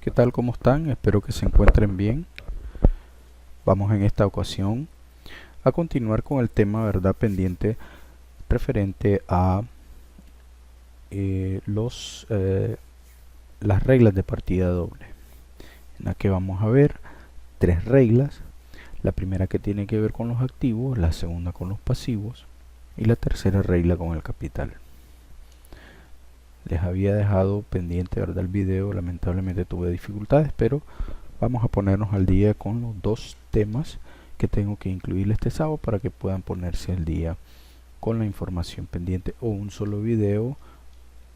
¿Qué tal? ¿Cómo están? Espero que se encuentren bien. Vamos en esta ocasión a continuar con el tema, ¿verdad?, pendiente referente a las reglas de partida doble, en la que vamos a ver tres reglas. La primera que tiene que ver con los activos, la segunda con los pasivos y la tercera regla con el capital. Les había dejado pendiente, ¿verdad?, el video. Lamentablemente tuve dificultades, pero vamos a ponernos al día con los dos temas que tengo que incluir este sábado para que puedan ponerse al día con la información pendiente, o un solo video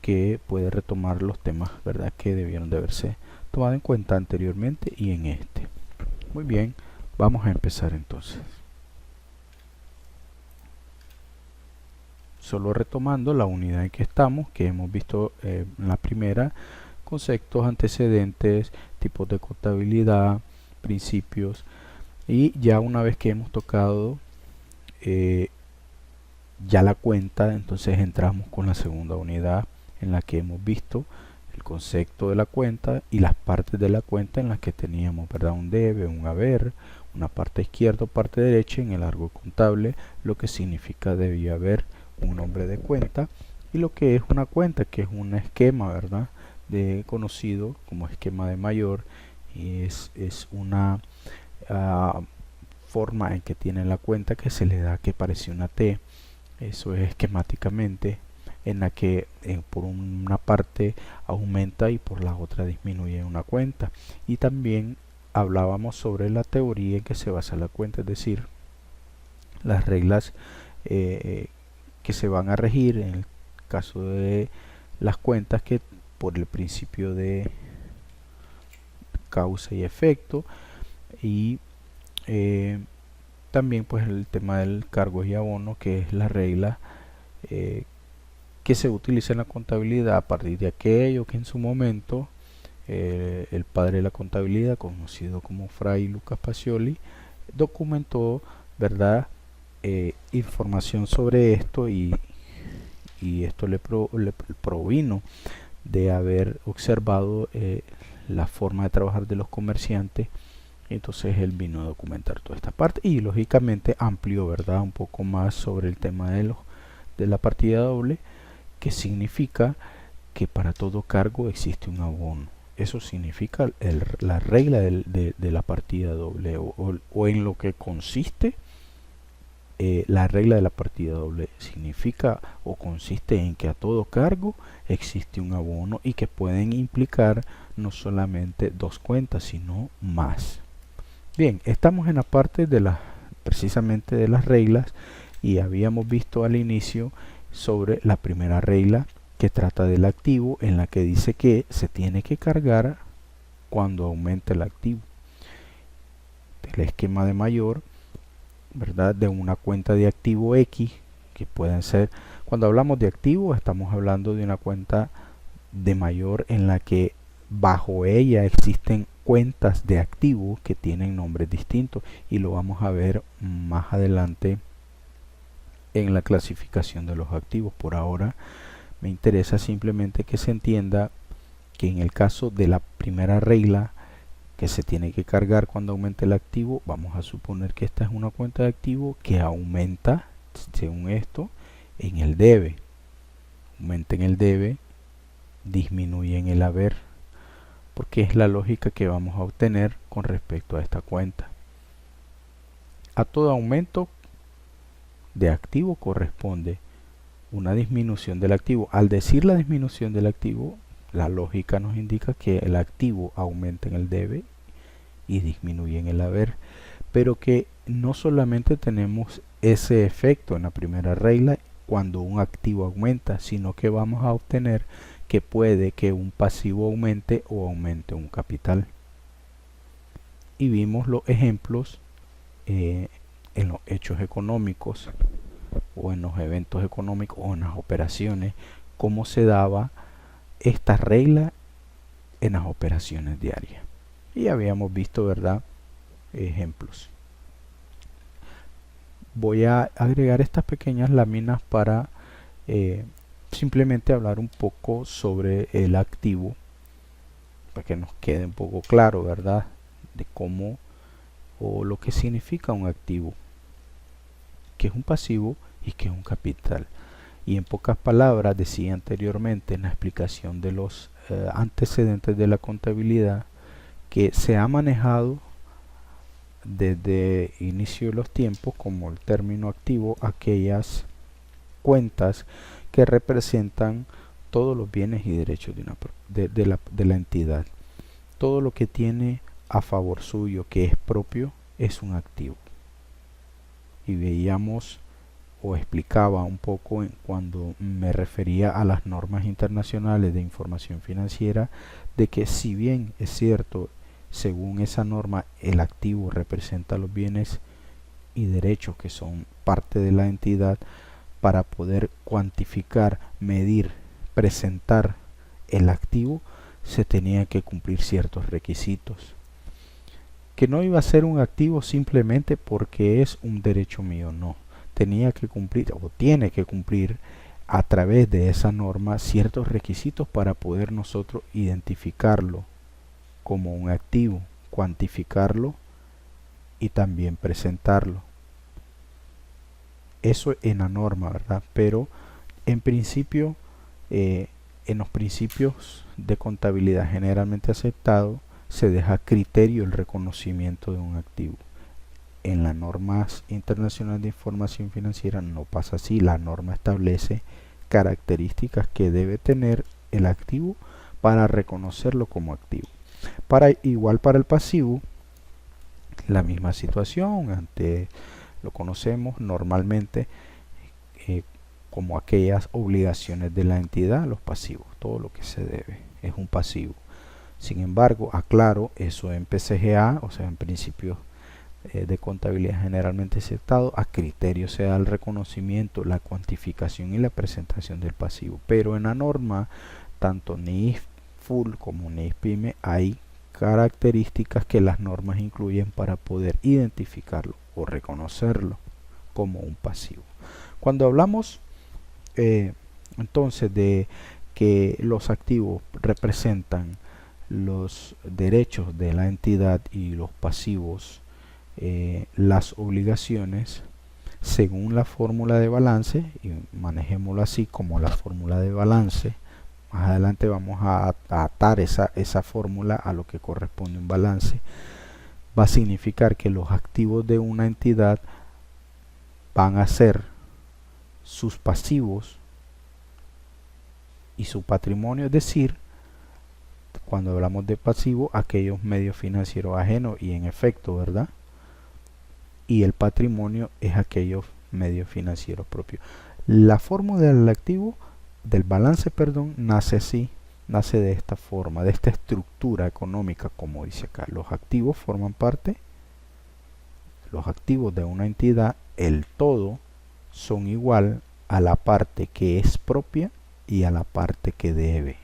que puede retomar los temas, ¿verdad?, que debieron de haberse tomado en cuenta anteriormente y en este. Muy bien, vamos a empezar entonces. Solo retomando la unidad en que estamos, que hemos visto en la primera: conceptos, antecedentes, tipos de contabilidad, principios. Y ya una vez que hemos tocado ya la cuenta, entonces entramos con la segunda unidad, en la que hemos visto el concepto de la cuenta y las partes de la cuenta en las que teníamos, ¿verdad?, un debe, un haber, una parte izquierda o parte derecha en el árbol contable, lo que significa debe y haber, un nombre de cuenta, y lo que es una cuenta, que es un esquema, ¿verdad?, conocido como esquema de mayor, y es una forma en que tiene la cuenta que se le da que parece una T. Eso es esquemáticamente, en la que por una parte aumenta y por la otra disminuye una cuenta. Y también hablábamos sobre la teoría en que se basa la cuenta, es decir, las reglas que se van a regir en el caso de las cuentas, que por el principio de causa y efecto, y también pues el tema del cargos y abonos, que es la regla que se utiliza en la contabilidad a partir de aquello que en su momento el padre de la contabilidad, conocido como Fray Lucas Pacioli, documentó, ¿verdad?, información sobre esto, y esto le provino de haber observado la forma de trabajar de los comerciantes. Entonces él vino a documentar toda esta parte y lógicamente amplió, ¿verdad?, un poco más sobre el tema de la partida doble, que significa que para todo cargo existe un abono. Eso significa la regla de la partida doble, o en lo que consiste la regla de la partida doble. Significa o consiste en que a todo cargo existe un abono, y que pueden implicar no solamente dos cuentas, sino más. Bien, estamos en la parte de precisamente de las reglas, y habíamos visto al inicio sobre la primera regla, que trata del activo, en la que dice que se tiene que cargar cuando aumenta el activo. El esquema de mayor, ¿verdad?, de una cuenta de activo X, que pueden ser, cuando hablamos de activo, estamos hablando de una cuenta de mayor en la que bajo ella existen cuentas de activo que tienen nombres distintos, y lo vamos a ver más adelante en la clasificación de los activos. Por ahora me interesa simplemente que se entienda que en el caso de la primera regla, que se tiene que cargar cuando aumente el activo, vamos a suponer que esta es una cuenta de activo que aumenta, según esto, en el debe. Aumenta en el debe, disminuye en el haber, porque es la lógica que vamos a obtener con respecto a esta cuenta. A todo aumento de activo corresponde una disminución del activo. Al decir la disminución del activo, la lógica nos indica que el activo aumenta en el debe y disminuye en el haber, pero que no solamente tenemos ese efecto en la primera regla cuando un activo aumenta, sino que vamos a obtener que puede que un pasivo aumente o aumente un capital. Y vimos los ejemplos en los hechos económicos, o en los eventos económicos, o en las operaciones, cómo se daba esta regla en las operaciones diarias. Y habíamos visto, ¿verdad?, ejemplos. Voy a agregar estas pequeñas láminas para simplemente hablar un poco sobre el activo, para que nos quede un poco claro, ¿verdad? De cómo o lo que significa un activo, qué es un pasivo y qué es un capital. Y en pocas palabras, decía anteriormente en la explicación de los antecedentes de la contabilidad, que se ha manejado desde inicio de los tiempos como el término activo aquellas cuentas que representan todos los bienes y derechos de la entidad. Todo lo que tiene a favor suyo que es propio es un activo. Y veíamos o explicaba un poco cuando me refería a las normas internacionales de información financiera, de que si bien es cierto, según esa norma, el activo representa los bienes y derechos que son parte de la entidad, para poder cuantificar, medir, presentar el activo, se tenía que cumplir ciertos requisitos. Que no iba a ser un activo simplemente porque es un derecho mío, no. Tenía que cumplir o tiene que cumplir a través de esa norma ciertos requisitos para poder nosotros identificarlo como un activo, cuantificarlo y también presentarlo. Eso en la norma, ¿verdad? Pero en principio, en los principios de contabilidad generalmente aceptados, se deja a criterio el reconocimiento de un activo. En las normas internacionales de información financiera no pasa así. La norma establece características que debe tener el activo para reconocerlo como activo. Igual para el pasivo, la misma situación. Lo conocemos normalmente como aquellas obligaciones de la entidad, los pasivos. Todo lo que se debe es un pasivo. Sin embargo, aclaro, eso en PCGA, o sea, en principios de contabilidad generalmente aceptado, a criterio se da el reconocimiento, la cuantificación y la presentación del pasivo. Pero en la norma, tanto NIF Full como NIF PYME, hay características que las normas incluyen para poder identificarlo o reconocerlo como un pasivo. Cuando hablamos entonces de que los activos representan los derechos de la entidad y los pasivos, las obligaciones, según la fórmula de balance, y manejémoslo así como la fórmula de balance. Más adelante vamos a atar esa fórmula a lo que corresponde un balance. Va a significar que los activos de una entidad van a ser sus pasivos y su patrimonio, es decir, cuando hablamos de pasivo, aquellos medios financieros ajenos, y en efecto, ¿verdad? Y el patrimonio es aquellos medios financieros propios. La fórmula del activo, del balance, perdón, nace así, nace de esta forma, de esta estructura económica, como dice acá. Los activos forman parte, los activos de una entidad, el todo, son igual a la parte que es propia y a la parte que debe.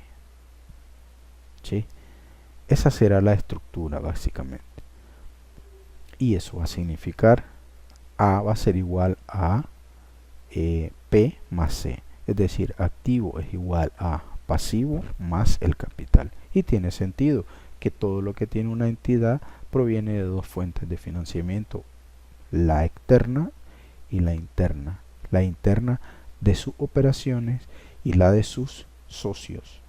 ¿Sí? Esa será la estructura básicamente. Y eso va a significar A va a ser igual a P más C. Es decir, activo es igual a pasivo más el capital. Y tiene sentido que todo lo que tiene una entidad proviene de dos fuentes de financiamiento, la externa y la interna. La interna de sus operaciones y la de sus socios.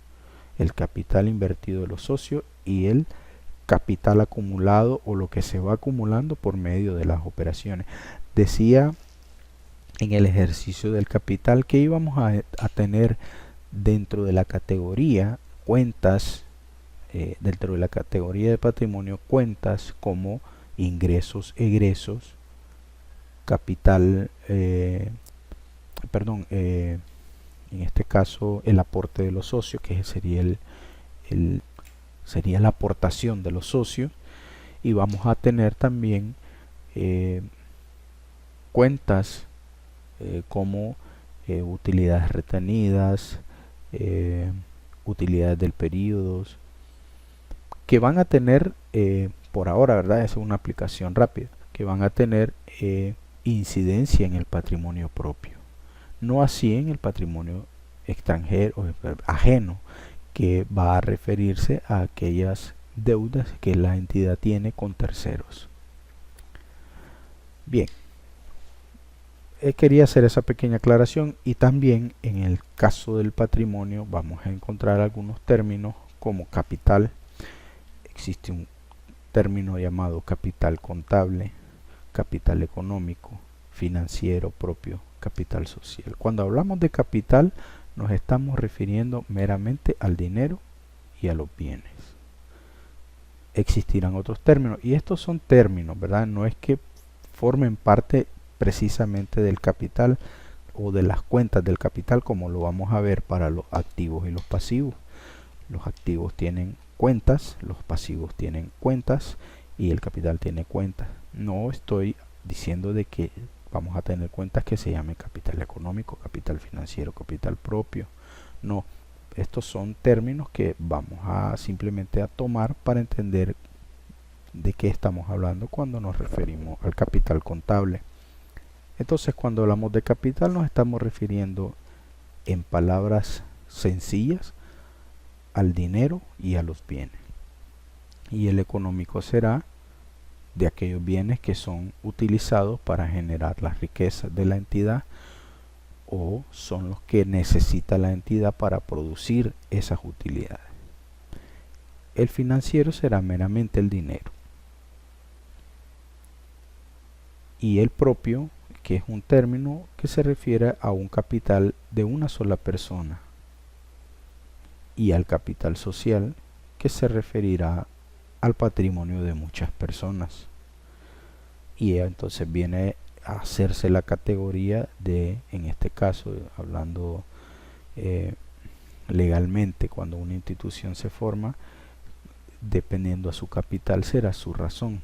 El capital invertido de los socios y el capital acumulado o lo que se va acumulando por medio de las operaciones. Decía en el ejercicio del capital que íbamos a tener dentro de la categoría cuentas, dentro de la categoría de patrimonio, cuentas como ingresos, egresos, capital, en este caso el aporte de los socios, que sería sería la aportación de los socios, y vamos a tener también cuentas como utilidades retenidas, utilidades del periodo, que van a tener, por ahora, ¿verdad? Es una aplicación rápida, que van a tener incidencia en el patrimonio propio. No así en el patrimonio extranjero, ajeno, que va a referirse a aquellas deudas que la entidad tiene con terceros. Bien, quería hacer esa pequeña aclaración, y también en el caso del patrimonio vamos a encontrar algunos términos como capital. Existe un término llamado capital contable, capital económico, financiero propio, capital social. Cuando hablamos de capital nos estamos refiriendo meramente al dinero y a los bienes. Existirán otros términos, y estos son términos, ¿verdad? No es que formen parte precisamente del capital o de las cuentas del capital, como lo vamos a ver para los activos y los pasivos. Los activos tienen cuentas, los pasivos tienen cuentas y el capital tiene cuentas. No estoy diciendo de que vamos a tener cuentas que se llamen capital económico, capital financiero, capital propio. No, estos son términos que vamos a simplemente a tomar para entender de qué estamos hablando cuando nos referimos al capital contable. Entonces, cuando hablamos de capital nos estamos refiriendo, en palabras sencillas, al dinero y a los bienes. Y el económico será de aquellos bienes que son utilizados para generar las riquezas de la entidad, o son los que necesita la entidad para producir esas utilidades. El financiero será meramente el dinero. Y el propio, que es un término que se refiere a un capital de una sola persona. Y al capital social, que se referirá al patrimonio de muchas personas. Y entonces viene a hacerse la categoría de, en este caso, hablando legalmente, cuando una institución se forma, dependiendo a su capital será su razón.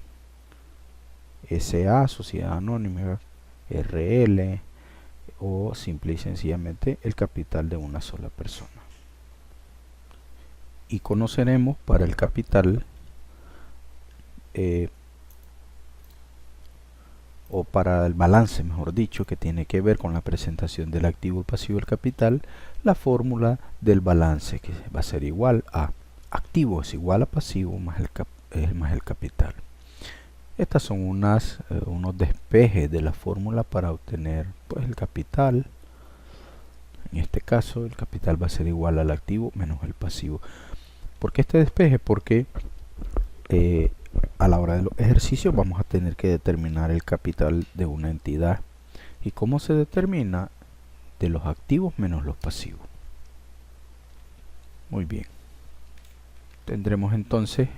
SA, Sociedad Anónima, RL, o simple y sencillamente el capital de una sola persona. Y conoceremos para el capital o para el balance, mejor dicho, que tiene que ver con la presentación del activo, pasivo y el capital, la fórmula del balance, que va a ser igual a activo es igual a pasivo más el capital. Estas son unos despejes de la fórmula para obtener pues el capital. En este caso el capital va a ser igual al activo menos el pasivo. ¿Por qué este despeje? Porque a la hora de los ejercicios vamos a tener que determinar el capital de una entidad. ¿Y cómo se determina? De los activos menos los pasivos. Muy bien. Tendremos entonces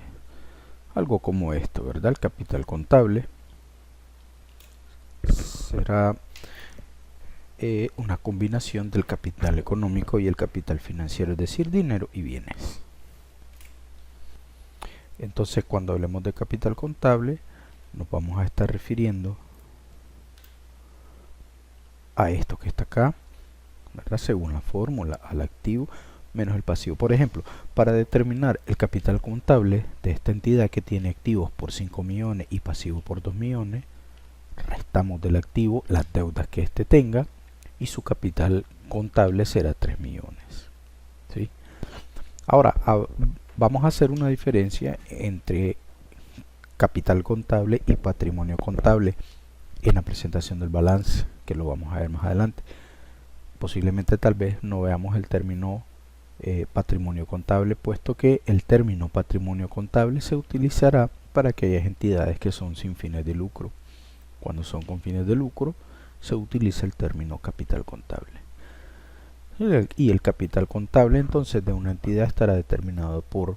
algo como esto, ¿verdad? El capital contable será una combinación del capital económico y el capital financiero, es decir, dinero y bienes. Entonces, cuando hablemos de capital contable, nos vamos a estar refiriendo a esto que está acá, ¿verdad? Según la fórmula, al activo menos el pasivo. Por ejemplo, para determinar el capital contable de esta entidad que tiene activos por 5 millones y pasivos por 2 millones, restamos del activo las deudas que éste tenga y su capital contable será 3 millones. ¿Sí? Ahora, vamos a hacer una diferencia entre capital contable y patrimonio contable en la presentación del balance, que lo vamos a ver más adelante. Posiblemente tal vez no veamos el término patrimonio contable, puesto que el término patrimonio contable se utilizará para aquellas entidades que son sin fines de lucro. Cuando son con fines de lucro se utiliza el término capital contable. Y el capital contable entonces de una entidad estará determinado por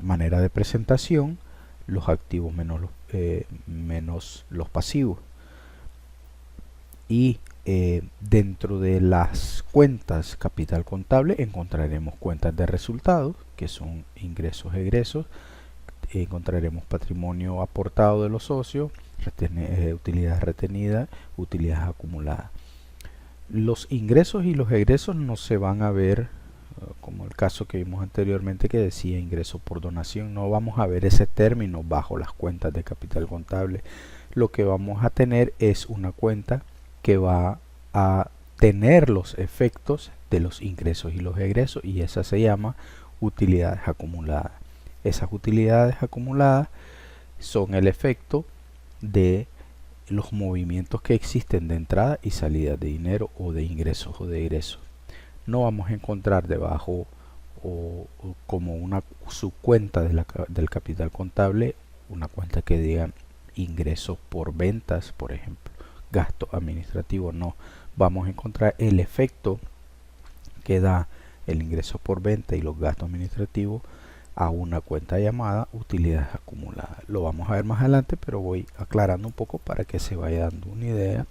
manera de presentación, los activos menos los pasivos. Y dentro de las cuentas capital contable encontraremos cuentas de resultados, que son ingresos, egresos. Encontraremos patrimonio aportado de los socios, utilidades retenidas, utilidades acumuladas. Los ingresos y los egresos no se van a ver como el caso que vimos anteriormente que decía ingreso por donación. No vamos a ver ese término bajo las cuentas de capital contable. Lo que vamos a tener es una cuenta que va a tener los efectos de los ingresos y los egresos, y esa se llama utilidades acumuladas. Esas utilidades acumuladas son el efecto de los movimientos que existen de entrada y salida de dinero, o de ingresos o de egresos. No vamos a encontrar debajo o como una subcuenta del capital contable una cuenta que diga ingresos por ventas, por ejemplo, gasto administrativo. No, vamos a encontrar el efecto que da el ingreso por venta y los gastos administrativos a una cuenta llamada utilidades acumuladas. Lo vamos a ver más adelante, pero voy aclarando un poco para que se vaya dando una idea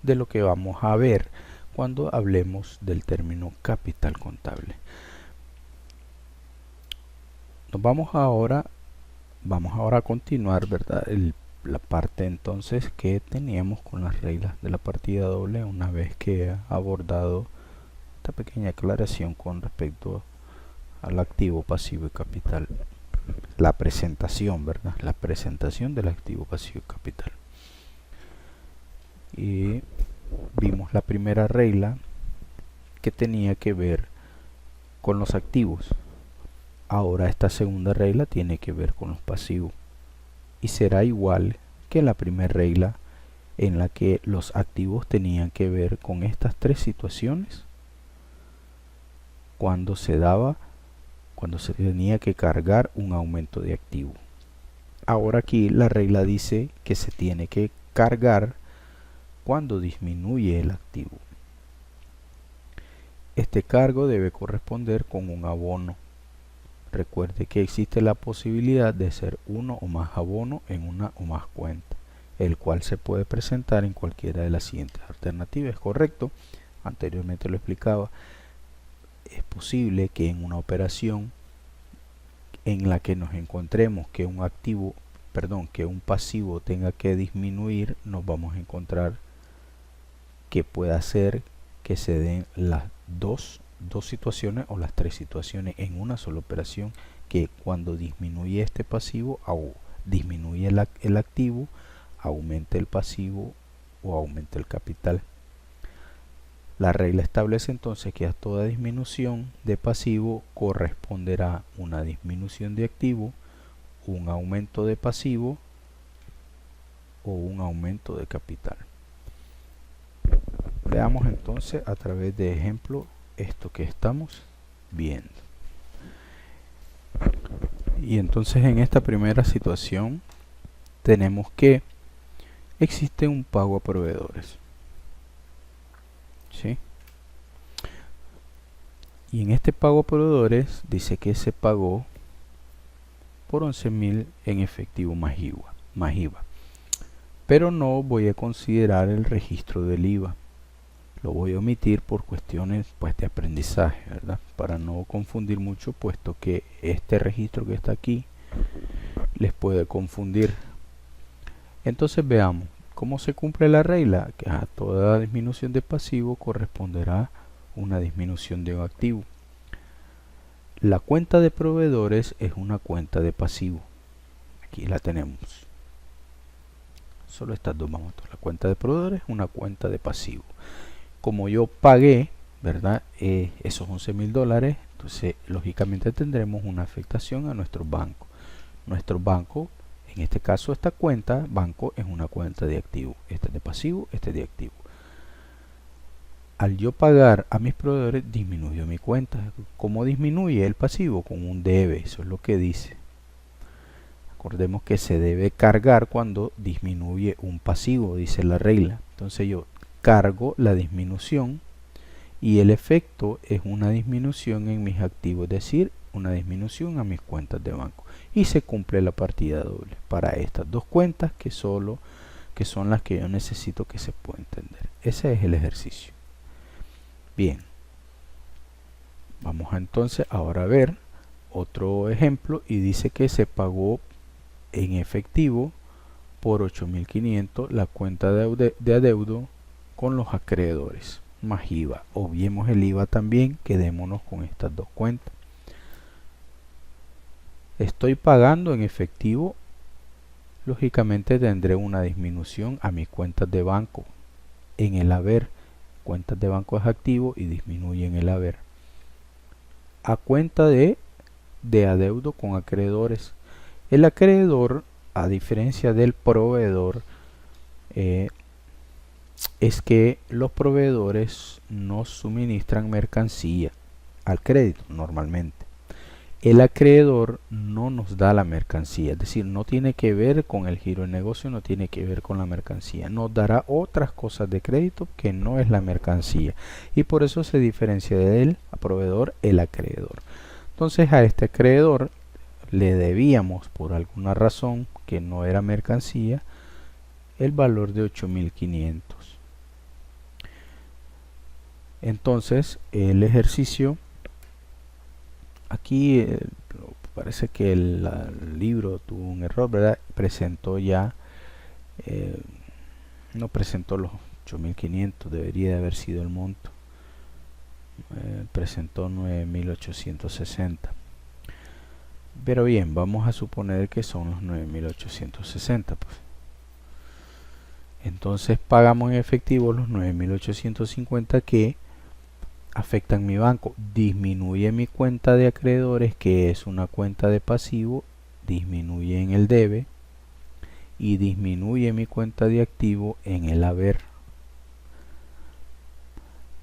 de lo que vamos a ver cuando hablemos del término capital contable. Vamos ahora a continuar, ¿verdad? La parte entonces que teníamos con las reglas de la partida doble, una vez que he abordado esta pequeña aclaración con respecto al activo, pasivo y capital. La presentación, ¿verdad? La presentación del activo, pasivo y capital. Y vimos la primera regla que tenía que ver con los activos. Ahora esta segunda regla tiene que ver con los pasivos. Y será igual que la primera regla, en la que los activos tenían que ver con estas tres situaciones cuando se tenía que cargar un aumento de activo. Ahora aquí la regla dice que se tiene que cargar cuando disminuye el activo. Este cargo debe corresponder con un abono. Recuerde que existe la posibilidad de hacer uno o más abonos en una o más cuentas, el cual se puede presentar en cualquiera de las siguientes alternativas. ¿Es correcto? Anteriormente lo explicaba. Es posible que en una operación en la que nos encontremos que un pasivo tenga que disminuir, nos vamos a encontrar que pueda hacer que se den las dos situaciones o las tres situaciones en una sola operación, que cuando disminuye este pasivo o disminuye el activo, aumente el pasivo o aumente el capital. La regla establece entonces que a toda disminución de pasivo corresponderá una disminución de activo, un aumento de pasivo o un aumento de capital. Veamos entonces a través de ejemplo esto que estamos viendo. Y entonces en esta primera situación tenemos que existe un pago a proveedores. ¿Sí? Y en este pago a proveedores dice que se pagó por 11.000 en efectivo más IVA. Pero no voy a considerar el registro del IVA. Lo voy a omitir por cuestiones de aprendizaje, ¿verdad? Para no confundir mucho, puesto que este registro que está aquí les puede confundir. Entonces veamos cómo se cumple la regla, que a toda disminución de pasivo corresponderá una disminución de un activo. La cuenta de proveedores es una cuenta de pasivo. Aquí la tenemos. Solo estas dos vamos a ver. La cuenta de proveedores es una cuenta de pasivo. Como yo pagué, ¿verdad? Esos $11.000, entonces lógicamente tendremos una afectación a nuestro banco. Nuestro banco, en este caso esta cuenta, banco, es una cuenta de activo. Este es de pasivo, este es de activo. Al yo pagar a mis proveedores, disminuyó mi cuenta. ¿Cómo disminuye el pasivo? Con un debe, eso es lo que dice. Recordemos que se debe cargar cuando disminuye un pasivo, dice la regla. Entonces yo cargo la disminución y el efecto es una disminución en mis activos, es decir, una disminución a mis cuentas de banco. Y se cumple la partida doble para estas dos cuentas que son las que yo necesito que se pueda entender. Ese es el ejercicio. Bien, vamos entonces ahora a ver otro ejemplo y dice que se pagó en efectivo por 8.500 la cuenta de adeudo con los acreedores más IVA. Obviemos el IVA también, quedémonos con estas dos cuentas. Estoy pagando en efectivo, lógicamente tendré una disminución a mis cuentas de banco en el haber. cuentas de banco es activo y disminuye en el haber. A cuenta de adeudo con acreedores. El acreedor, a diferencia del proveedor, es que los proveedores nos suministran mercancía al crédito normalmente. El acreedor no nos da la mercancía, es decir, no tiene que ver con el giro de negocio, no tiene que ver con la mercancía. Nos dará otras cosas de crédito que no es la mercancía, y por eso se diferencia del proveedor el acreedor. Entonces a este acreedor le debíamos, por alguna razón que no era mercancía, el valor de 8.500. Entonces el ejercicio aquí parece que el libro tuvo un error, ¿verdad? Presentó ya no presentó los 8.500, debería de haber sido el monto. Presentó 9.860. Pero bien, vamos a suponer que son los 9.860, pues. Entonces pagamos en efectivo los 9.850 que afectan mi banco. Disminuye mi cuenta de acreedores, que es una cuenta de pasivo, disminuye en el debe, y disminuye mi cuenta de activo en el haber.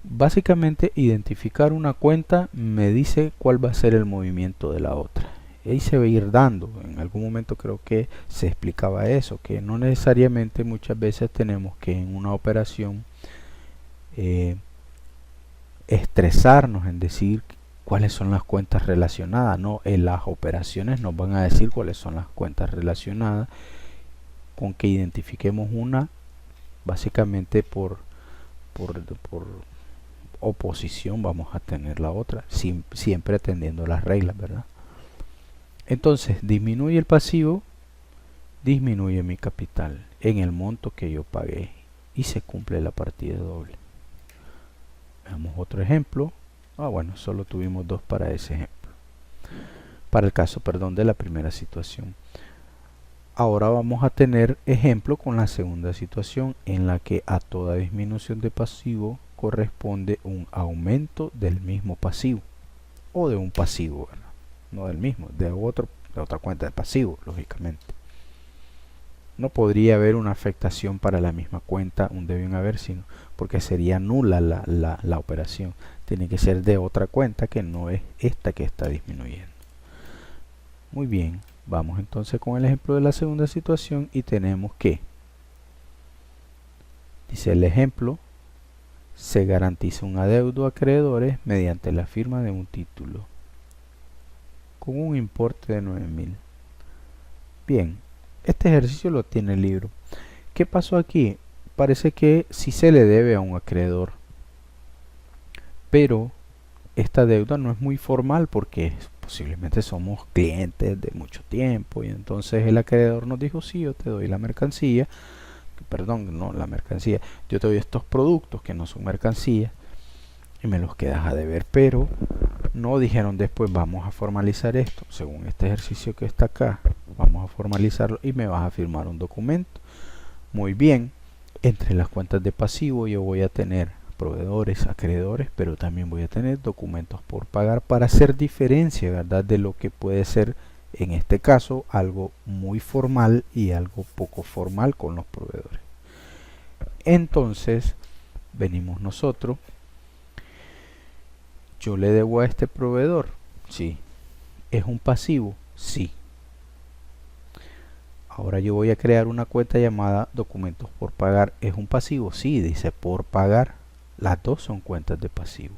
Básicamente, identificar una cuenta me dice cuál va a ser el movimiento de la otra. Ahí se va a ir dando. En algún momento creo que se explicaba eso, que no necesariamente muchas veces tenemos que en una operación estresarnos en decir cuáles son las cuentas relacionadas. No, en las operaciones nos van a decir cuáles son las cuentas relacionadas. Con que identifiquemos una, básicamente por oposición vamos a tener la otra, siempre atendiendo las reglas, ¿verdad? Entonces disminuye el pasivo, disminuye mi capital en el monto que yo pagué y se cumple la partida doble. Veamos otro ejemplo. Bueno, solo tuvimos dos para ese ejemplo, para el caso, perdón, de la primera situación. Ahora vamos a tener ejemplo con la segunda situación, en la que a toda disminución de pasivo corresponde un aumento del mismo pasivo, o de un pasivo, ¿verdad? No del mismo, de otra cuenta de pasivo, lógicamente. No podría haber una afectación para la misma cuenta, un debe y un haber, sino porque sería nula la operación. Tiene que ser de otra cuenta que no es esta que está disminuyendo. Muy bien, vamos entonces con el ejemplo de la segunda situación y tenemos que, dice el ejemplo, se garantiza un adeudo a acreedores mediante la firma de un título con un importe de 9.000. Bien, este ejercicio lo tiene el libro. ¿Qué pasó aquí? Parece que sí se le debe a un acreedor, pero esta deuda no es muy formal porque posiblemente somos clientes de mucho tiempo, y entonces el acreedor nos dijo: sí, yo te doy la mercancía, perdón, no la mercancía, yo te doy estos productos que no son mercancía y me los quedas a deber. Pero no dijeron después: vamos a formalizar esto, según este ejercicio que está acá, vamos a formalizarlo y me vas a firmar un documento. Muy bien, entre las cuentas de pasivo yo voy a tener proveedores, acreedores, pero también voy a tener documentos por pagar para hacer diferencia, ¿verdad?, de lo que puede ser en este caso algo muy formal y algo poco formal con los proveedores. Entonces venimos nosotros, yo le debo a este proveedor, sí. ¿Es un pasivo? Sí. Ahora yo voy a crear una cuenta llamada documentos por pagar. ¿Es un pasivo? Sí, dice por pagar. Las dos son cuentas de pasivo.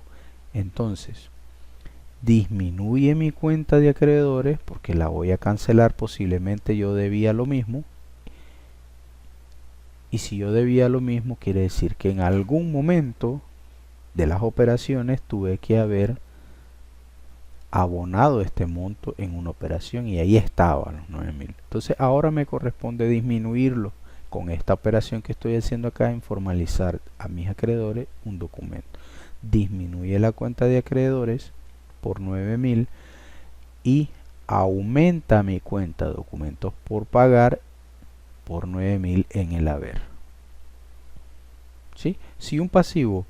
Entonces, disminuye mi cuenta de acreedores porque la voy a cancelar. Posiblemente yo debía lo mismo. Y si yo debía lo mismo, quiere decir que en algún momento de las operaciones tuve que haber abonado este monto en una operación y ahí estaba los 9.000. Entonces ahora me corresponde disminuirlo con esta operación que estoy haciendo acá, en formalizar a mis acreedores un documento. Disminuye la cuenta de acreedores por 9.000 y aumenta mi cuenta de documentos por pagar por 9.000 en el haber. ¿Sí? Si un pasivo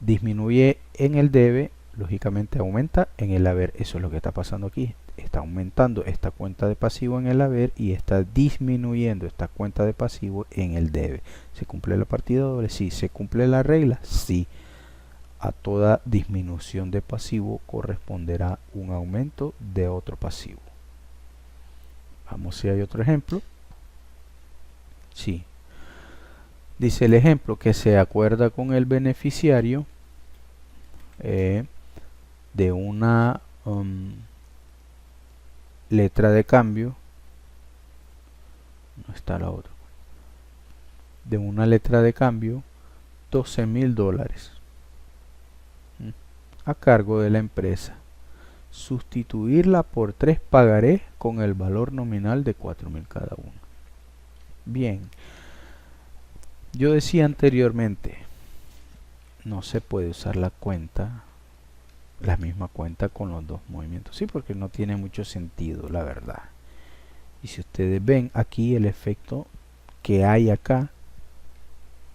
disminuye en el debe, lógicamente aumenta en el haber. Eso es lo que está pasando aquí. Está aumentando esta cuenta de pasivo en el haber y está disminuyendo esta cuenta de pasivo en el debe. ¿Se cumple la partida doble? Sí. ¿Se cumple la regla? Sí. A toda disminución de pasivo corresponderá un aumento de otro pasivo. Vamos si hay otro ejemplo. Sí. Dice el ejemplo que se acuerda con el beneficiario de una letra de cambio. No está la otra. De una letra de cambio $12,000 a cargo de la empresa. Sustituirla por 3 pagarés con el valor nominal de 4,000 cada uno. Bien. Yo decía anteriormente, no se puede usar la misma cuenta con los dos movimientos. Sí, porque no tiene mucho sentido, la verdad. Y si ustedes ven aquí el efecto que hay acá,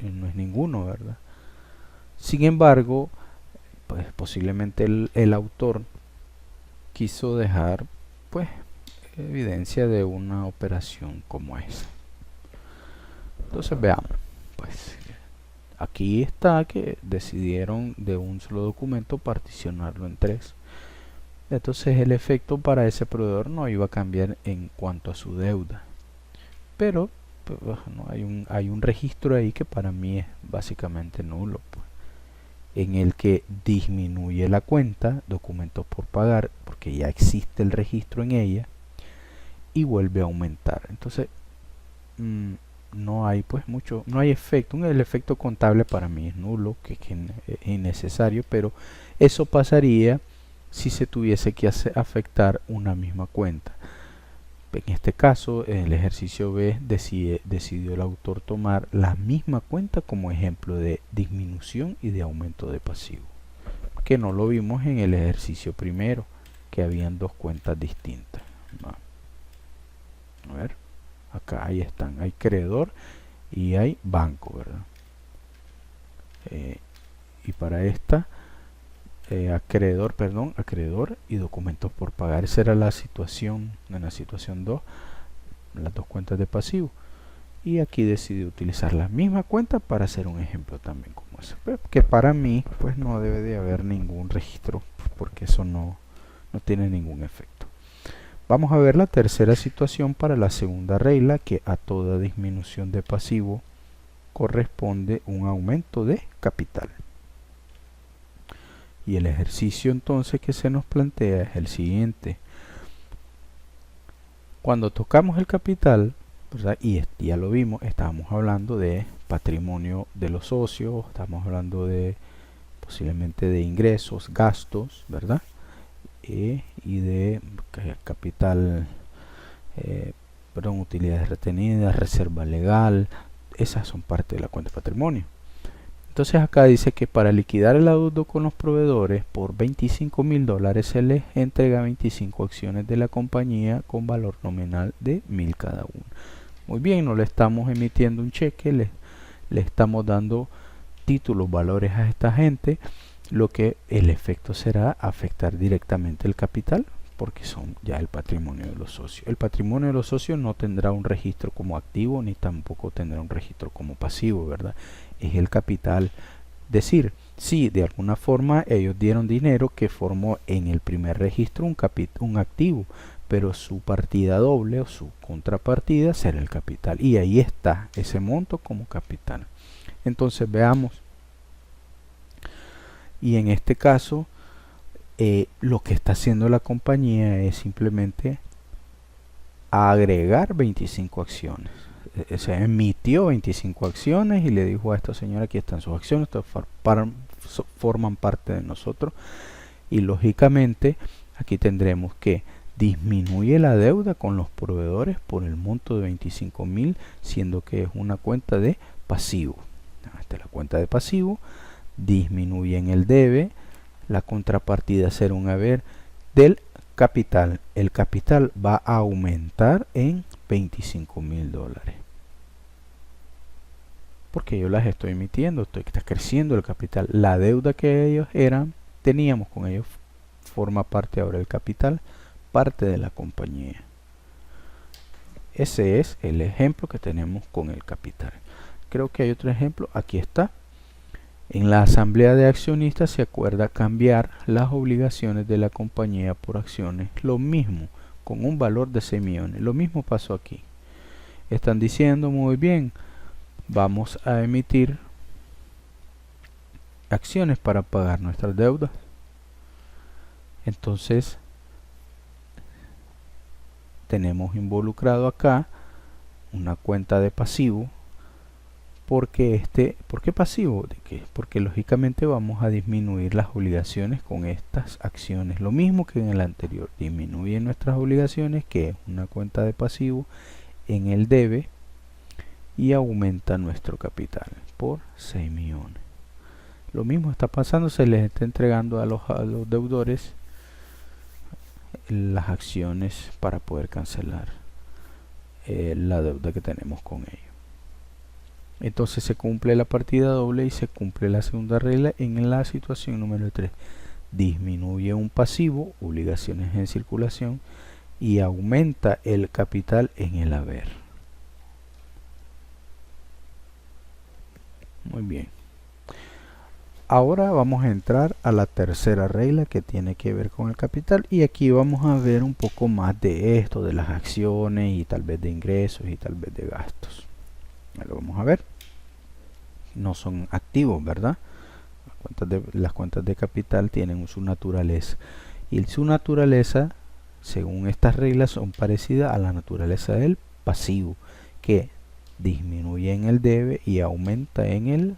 no es ninguno, ¿verdad? Sin embargo, pues posiblemente el autor quiso dejar, pues, evidencia de una operación como esa. Entonces veamos. Pues aquí está que decidieron de un solo documento particionarlo en 3. Entonces el efecto para ese proveedor no iba a cambiar en cuanto a su deuda. Pero pues, no, hay un registro ahí que para mí es básicamente nulo, pues, en el que disminuye la cuenta, documentos por pagar, porque ya existe el registro en ella, y vuelve a aumentar. Entonces no hay pues mucho, no hay efecto. El efecto contable para mí es nulo, que es innecesario, pero eso pasaría si se tuviese que afectar una misma cuenta. En este caso, en el ejercicio B, decidió el autor tomar la misma cuenta como ejemplo de disminución y de aumento de pasivo, que no lo vimos en el ejercicio primero, que habían dos cuentas distintas. A ver. Acá ahí están, hay acreedor y hay banco, ¿verdad? Y para esta acreedor y documentos por pagar. Esa era la situación, en la situación 2, las dos cuentas de pasivo. Y aquí decidí utilizar la misma cuenta para hacer un ejemplo también como ese, que para mí pues no debe de haber ningún registro, porque eso no tiene ningún efecto. Vamos a ver la tercera situación para la segunda regla, que a toda disminución de pasivo corresponde un aumento de capital. Y el ejercicio entonces que se nos plantea es el siguiente. Cuando tocamos el capital, ¿verdad? Y ya lo vimos, estábamos hablando de patrimonio de los socios, estamos hablando de posiblemente de ingresos, gastos, ¿verdad? Y de capital, utilidades retenidas, reserva legal. Esas son parte de la cuenta de patrimonio. Entonces acá dice que para liquidar el adeudo con los proveedores por $25,000 se les entrega 25 acciones de la compañía con valor nominal de 1,000 cada uno. Muy bien, no le estamos emitiendo un cheque, le estamos dando títulos, valores a esta gente. Lo que el efecto será afectar directamente el capital, porque son ya el patrimonio de los socios. El patrimonio de los socios no tendrá un registro como activo ni tampoco tendrá un registro como pasivo, ¿verdad? Es el capital. Decir, sí, de alguna forma ellos dieron dinero que formó en el primer registro un activo, pero su partida doble o su contrapartida será el capital. Y ahí está ese monto como capital. Entonces veamos. Y en este caso lo que está haciendo la compañía es simplemente agregar 25 acciones. Se emitió 25 acciones y le dijo a esta señora: aquí están sus acciones, forman parte de nosotros. Y lógicamente aquí tendremos que disminuye la deuda con los proveedores por el monto de 25,000, siendo que es una cuenta de pasivo. Esta es la cuenta de pasivo. Disminuye en el debe, la contrapartida será un haber del capital. El capital va a aumentar en $25,000. porque yo las estoy emitiendo, está creciendo el capital. La deuda que ellos teníamos con ellos forma parte ahora del capital, parte de la compañía. Ese es el ejemplo que tenemos con el capital. Creo que hay otro ejemplo, aquí está. En la asamblea de accionistas se acuerda cambiar las obligaciones de la compañía por acciones, lo mismo, con un valor de 6 millones. Lo mismo pasó aquí. Están diciendo muy bien, vamos a emitir acciones para pagar nuestras deudas. Entonces tenemos involucrado acá una cuenta de pasivo. ¿Por qué pasivo? Porque lógicamente vamos a disminuir las obligaciones con estas acciones. Lo mismo que en el anterior. Disminuyen nuestras obligaciones, que es una cuenta de pasivo, en el debe, y aumenta nuestro capital por 6 millones. Lo mismo está pasando, se les está entregando a los deudores las acciones para poder cancelar la deuda que tenemos con ellos. Entonces se cumple la partida doble y se cumple la segunda regla en la situación número 3. Disminuye un pasivo, obligaciones en circulación, y aumenta el capital en el haber. Muy bien. Ahora vamos a entrar a la tercera regla que tiene que ver con el capital, y aquí vamos a ver un poco más de esto, de las acciones y tal vez de ingresos y tal vez de gastos. Ya lo vamos a ver. No son activos, ¿verdad? Las cuentas de capital tienen su naturaleza, y su naturaleza, según estas reglas, son parecidas a la naturaleza del pasivo, que disminuye en el debe y aumenta en el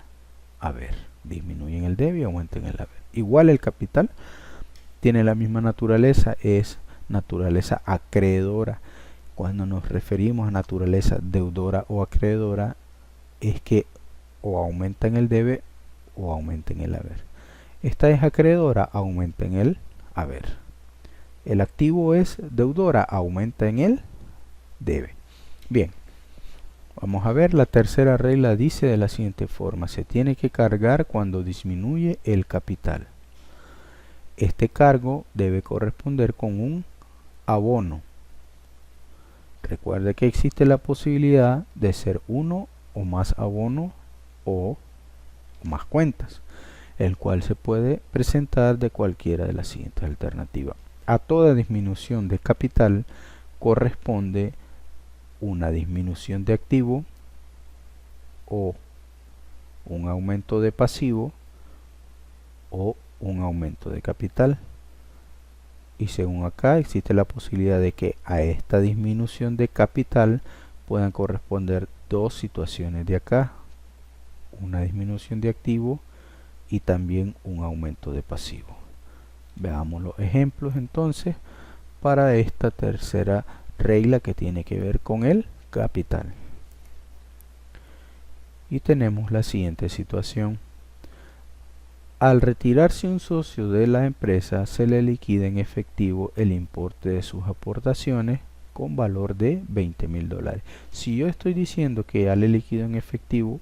haber. Disminuye en el debe y aumenta en el haber. Igual el capital tiene la misma naturaleza, es naturaleza acreedora. Cuando nos referimos a naturaleza deudora o acreedora, es que o aumenta en el debe o aumenta en el haber. Esta es acreedora, aumenta en el haber. El activo es deudora, aumenta en el debe. Bien, vamos a ver, la tercera regla dice de la siguiente forma: se tiene que cargar cuando disminuye el capital. Este cargo debe corresponder con un abono. Recuerde que existe la posibilidad de ser uno o más abonos o más cuentas, el cual se puede presentar de cualquiera de las siguientes alternativas. A toda disminución de capital corresponde una disminución de activo o un aumento de pasivo o un aumento de capital. Y según acá existe la posibilidad de que a esta disminución de capital puedan corresponder dos situaciones de acá: una disminución de activo y también un aumento de pasivo. Veamos los ejemplos entonces para esta tercera regla que tiene que ver con el capital. Y tenemos la siguiente situación: al retirarse un socio de la empresa, se le liquida en efectivo el importe de sus aportaciones con valor de $20,000. Si yo estoy diciendo que ya le liquido en efectivo,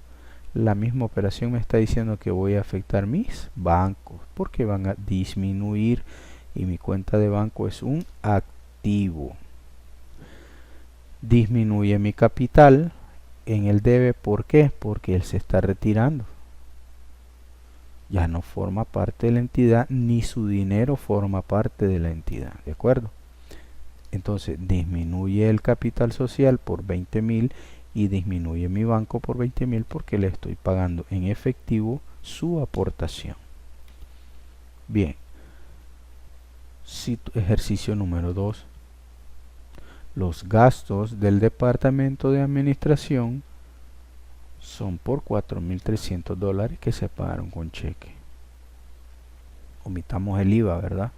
la misma operación me está diciendo que voy a afectar mis bancos, porque van a disminuir, y mi cuenta de banco es un activo. Disminuye mi capital en el debe. ¿Por qué? Porque él se está retirando. Ya no forma parte de la entidad, ni su dinero forma parte de la entidad, ¿de acuerdo? Entonces disminuye el capital social por 20,000 y disminuye mi banco por 20,000 porque le estoy pagando en efectivo su aportación. Bien, ejercicio número 2. Los gastos del departamento de administración son por $4,300 que se pagaron con cheque. Omitamos el IVA, ¿verdad?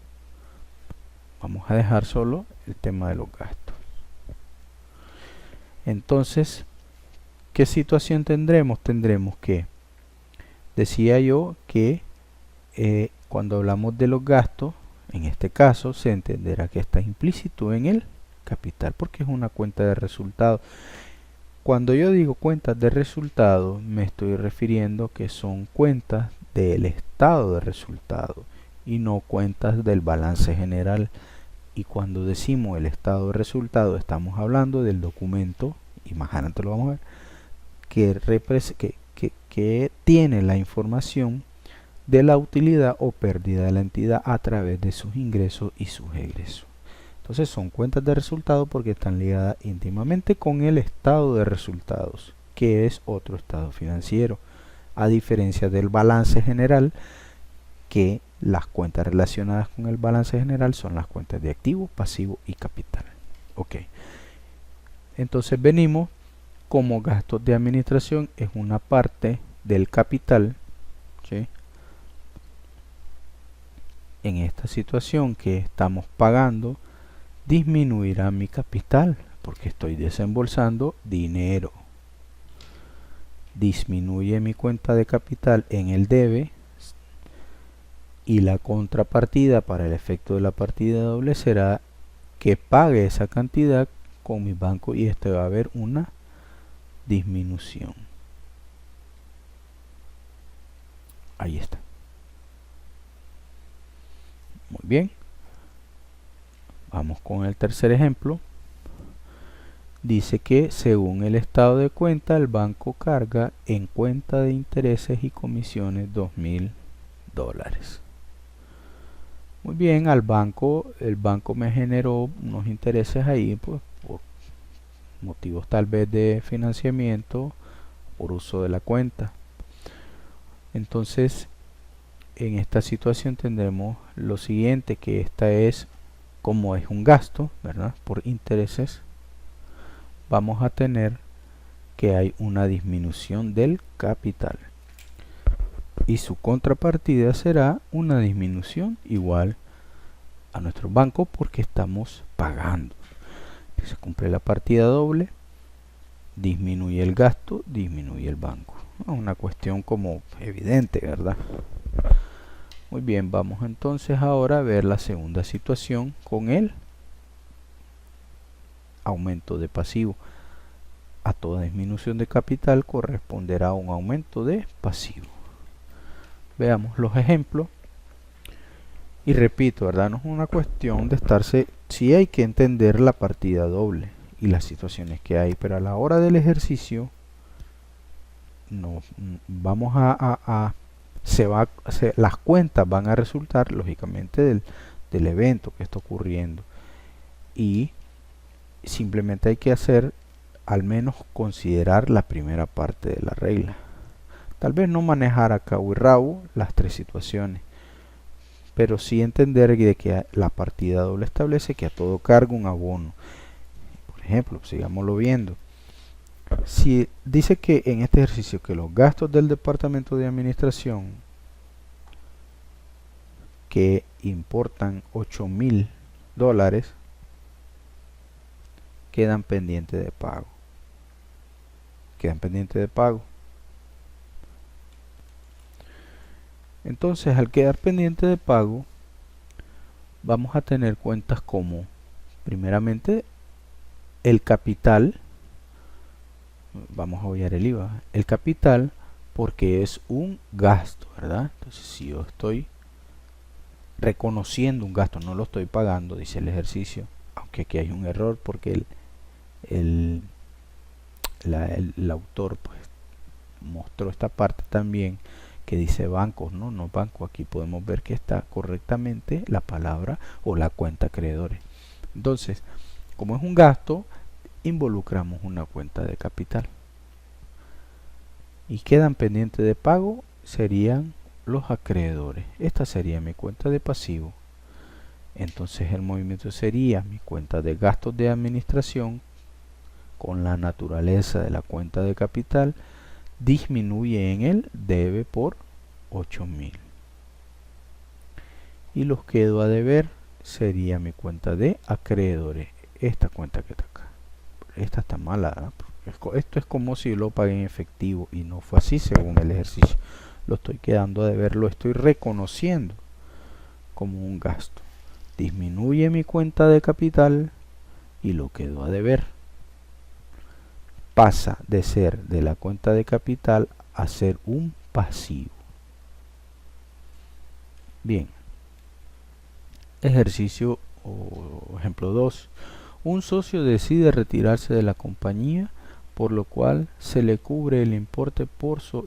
Vamos a dejar solo el tema de los gastos. Entonces, ¿qué situación tendremos? Tendremos que, decía yo que cuando hablamos de los gastos, en este caso se entenderá que está implícito en el capital porque es una cuenta de resultados. Cuando yo digo cuentas de resultados, me estoy refiriendo que son cuentas del estado de resultados y no cuentas del balance general. Y cuando decimos el estado de resultados, estamos hablando del documento, y más adelante lo vamos a ver, que tiene la información de la utilidad o pérdida de la entidad a través de sus ingresos y sus egresos. Entonces son cuentas de resultados porque están ligadas íntimamente con el estado de resultados, que es otro estado financiero, a diferencia del balance general, que las cuentas relacionadas con el balance general son las cuentas de activo, pasivo y capital. Ok. Entonces venimos como gastos de administración, es una parte del capital, ¿sí? En esta situación que estamos pagando, disminuirá mi capital porque estoy desembolsando dinero. Disminuye mi cuenta de capital en el debe, y la contrapartida para el efecto de la partida doble será que pague esa cantidad con mi banco, y este va a haber una disminución. Ahí está. Muy bien. Vamos con el tercer ejemplo. Dice que según el estado de cuenta, el banco carga en cuenta de intereses y comisiones $2,000. Muy bien, el banco me generó unos intereses ahí, pues, por motivos tal vez de financiamiento, por uso de la cuenta. Entonces, en esta situación tendremos lo siguiente, que esta es, como es un gasto, ¿verdad?, por intereses, vamos a tener que hay una disminución del capital. Y su contrapartida será una disminución igual a nuestro banco porque estamos pagando. Se cumple la partida doble, disminuye el gasto, disminuye el banco. Una cuestión como evidente, ¿verdad? Muy bien, vamos entonces ahora a ver la segunda situación con el aumento de pasivo. A toda disminución de capital corresponderá un aumento de pasivo. Veamos los ejemplos. Y repito, ¿verdad? No es una cuestión de estarse... Sí hay que entender la partida doble y las situaciones que hay, pero a la hora del ejercicio no vamos las cuentas van a resultar lógicamente del evento que está ocurriendo, y simplemente hay que hacer, al menos considerar la primera parte de la regla. Tal vez no manejar a cabo y rabo las tres situaciones, pero sí entender de que la partida doble establece que a todo cargo un abono. Por ejemplo, sigámoslo viendo. Si dice que en este ejercicio que los gastos del departamento de administración que importan $8,000 quedan pendientes de pago. Quedan pendientes de pago. Entonces, al quedar pendiente de pago, vamos a tener cuentas como, primeramente, el capital. Vamos a obviar el IVA. El capital, porque es un gasto, ¿verdad? Entonces, si yo estoy reconociendo un gasto, no lo estoy pagando, dice el ejercicio, aunque aquí hay un error porque el autor pues mostró esta parte también que dice bancos, no banco. Aquí podemos ver que está correctamente la palabra o la cuenta acreedores. Entonces, como es un gasto, involucramos una cuenta de capital, y quedan pendientes de pago serían los acreedores. Esta sería mi cuenta de pasivo. Entonces el movimiento sería mi cuenta de gastos de administración con la naturaleza de la cuenta de capital, disminuye en el debe por $8,000, y los quedo a deber sería mi cuenta de acreedores. Esta cuenta que está acá, esta está mala, ¿verdad? Esto es como si lo pagué en efectivo y no fue así según el ejercicio. Lo estoy quedando a deber, lo estoy reconociendo como un gasto. Disminuye mi cuenta de capital y lo quedo a deber. pasa de ser de la cuenta de capital a ser un pasivo. Bien, ejercicio o ejemplo 2. Un socio decide retirarse de la compañía, por lo cual se le cubre el importe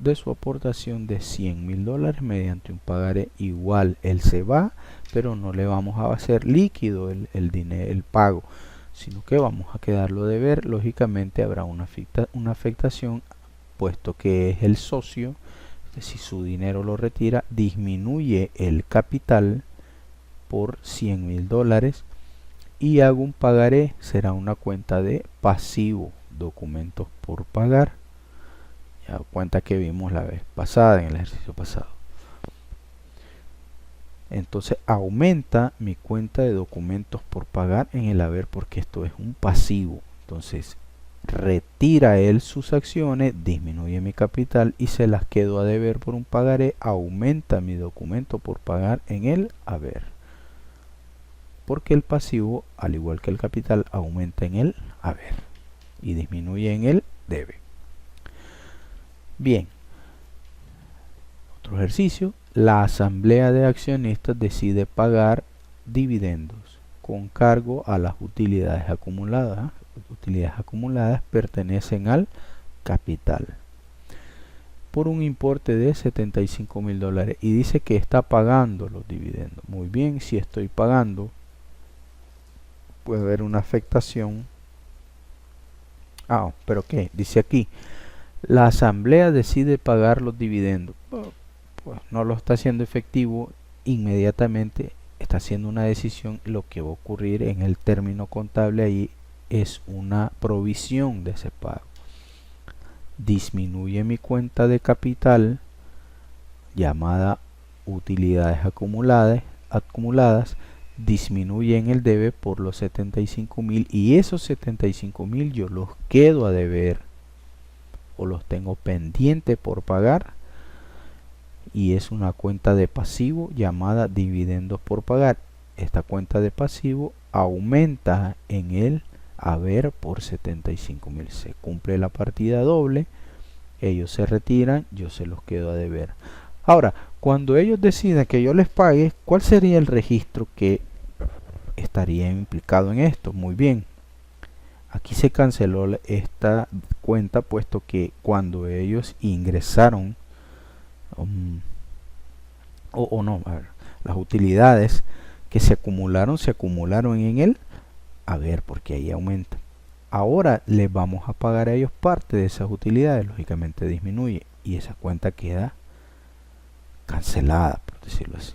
de su aportación de $100,000 mediante un pagaré igual. Él se va, pero no le vamos a hacer líquido el dinero, el pago, sino que vamos a quedarlo de ver. Lógicamente habrá una afectación, puesto que es el socio. Si su dinero lo retira, disminuye el capital por $100,000 y hago un pagaré. Será una cuenta de pasivo, documentos por pagar, ya cuenta que vimos la vez pasada en el ejercicio pasado. Entonces aumenta mi cuenta de documentos por pagar en el haber, porque esto es un pasivo. Entonces retira él sus acciones, disminuye mi capital y se las quedo a deber por un pagaré. Aumenta mi documento por pagar en el haber, porque el pasivo, al igual que el capital, aumenta en el haber y disminuye en el debe. Bien, otro ejercicio. La asamblea de accionistas decide pagar dividendos con cargo a las utilidades acumuladas. Las utilidades acumuladas pertenecen al capital por un importe de $75,000 y dice que está pagando los dividendos. Muy bien, si estoy pagando, puede haber una afectación. Pero ¿qué? Dice aquí, la asamblea decide pagar los dividendos. Pues no lo está haciendo efectivo inmediatamente, está haciendo una decisión. Lo que va a ocurrir en el término contable ahí es una provisión de ese pago. Disminuye mi cuenta de capital llamada utilidades acumuladas, disminuye en el debe por los $75,000 y esos $75,000 yo los quedo a deber o los tengo pendiente por pagar, y es una cuenta de pasivo llamada dividendos por pagar. Esta cuenta de pasivo aumenta en el haber por $75,000. Se cumple la partida doble, ellos se retiran, yo se los quedo a deber. Ahora, cuando ellos decidan que yo les pague, ¿cuál sería el registro que estaría implicado en esto? Muy bien, aquí se canceló esta cuenta, puesto que cuando ellos ingresaron las utilidades que se acumularon en el haber, porque ahí aumenta. Ahora les vamos a pagar a ellos parte de esas utilidades, lógicamente disminuye y esa cuenta queda cancelada, por decirlo así.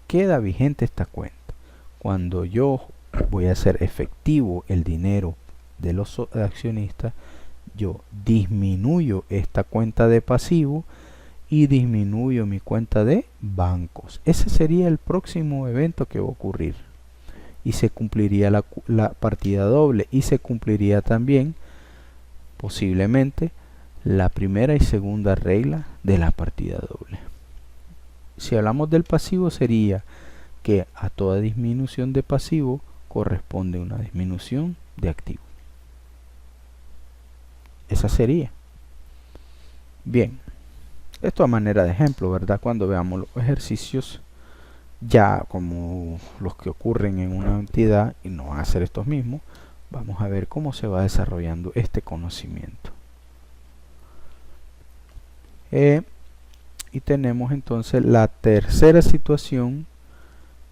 Queda vigente esta cuenta. Cuando yo voy a hacer efectivo el dinero de los accionistas, yo disminuyo esta cuenta de pasivo y disminuyo mi cuenta de bancos. Ese sería el próximo evento que va a ocurrir y se cumpliría la partida doble, y se cumpliría también posiblemente la primera y segunda regla de la partida doble. Si hablamos del pasivo, sería que a toda disminución de pasivo corresponde una disminución de activo. Esa sería. Bien, esto a manera de ejemplo, ¿verdad? Cuando veamos los ejercicios ya como los que ocurren en una entidad, y no van a ser estos mismos, vamos a ver cómo se va desarrollando este conocimiento. Y tenemos entonces la tercera situación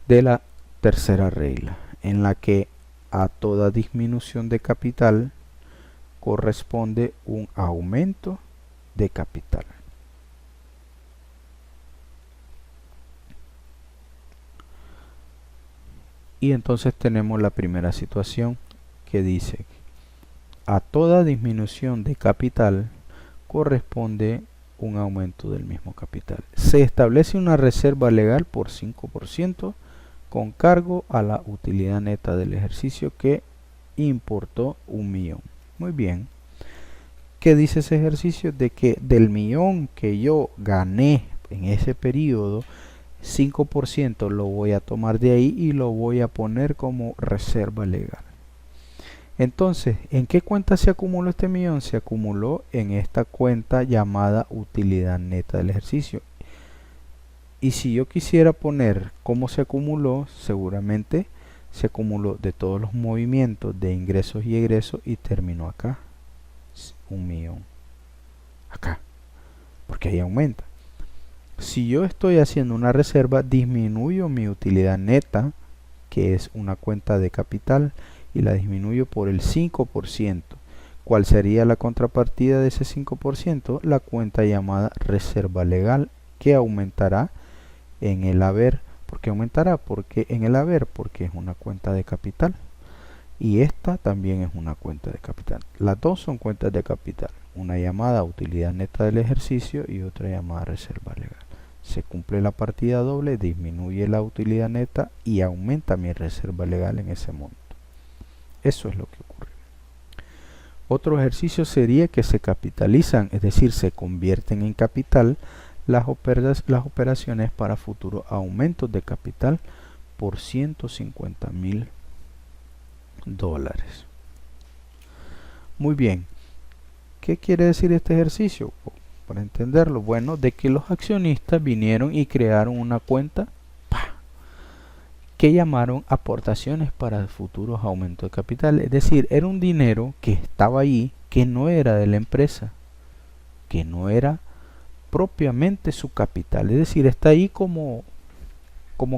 de la tercera regla, en la que a toda disminución de capital corresponde un aumento de capital. Y entonces tenemos la primera situación que dice: a toda disminución de capital corresponde un aumento del mismo capital. Se establece una reserva legal por 5% con cargo a la utilidad neta del ejercicio que importó $1,000,000. Muy bien. ¿Qué dice ese ejercicio? De que del $1,000,000 que yo gané en ese periodo, 5% lo voy a tomar de ahí y lo voy a poner como reserva legal. Entonces, ¿en qué cuenta se acumuló este millón? Se acumuló en esta cuenta llamada utilidad neta del ejercicio. Y si yo quisiera poner cómo se acumuló, seguramente se acumuló de todos los movimientos de ingresos y egresos y terminó acá. 1.000.000. Acá. Porque ahí aumenta. Si yo estoy haciendo una reserva, disminuyo mi utilidad neta, que es una cuenta de capital, y la disminuyo por el 5%. ¿Cuál sería la contrapartida de ese 5%? La cuenta llamada reserva legal, que aumentará en el haber. ¿Por qué aumentará? Porque en el haber, porque es una cuenta de capital. Y esta también es una cuenta de capital. Las dos son cuentas de capital. Una llamada utilidad neta del ejercicio y otra llamada reserva legal. Se cumple la partida doble, disminuye la utilidad neta y aumenta mi reserva legal en ese monto. Eso es lo que ocurre. Otro ejercicio sería que se capitalizan, es decir, se convierten en capital las operaciones para futuros aumentos de capital por $150.000. Muy bien. ¿Qué quiere decir este ejercicio? Para entenderlo, bueno, de que los accionistas vinieron y crearon una cuenta que llamaron aportaciones para futuros aumentos de capital. Es decir, era un dinero que estaba ahí, que no era de la empresa, que no era propiamente su capital. Es decir, está ahí como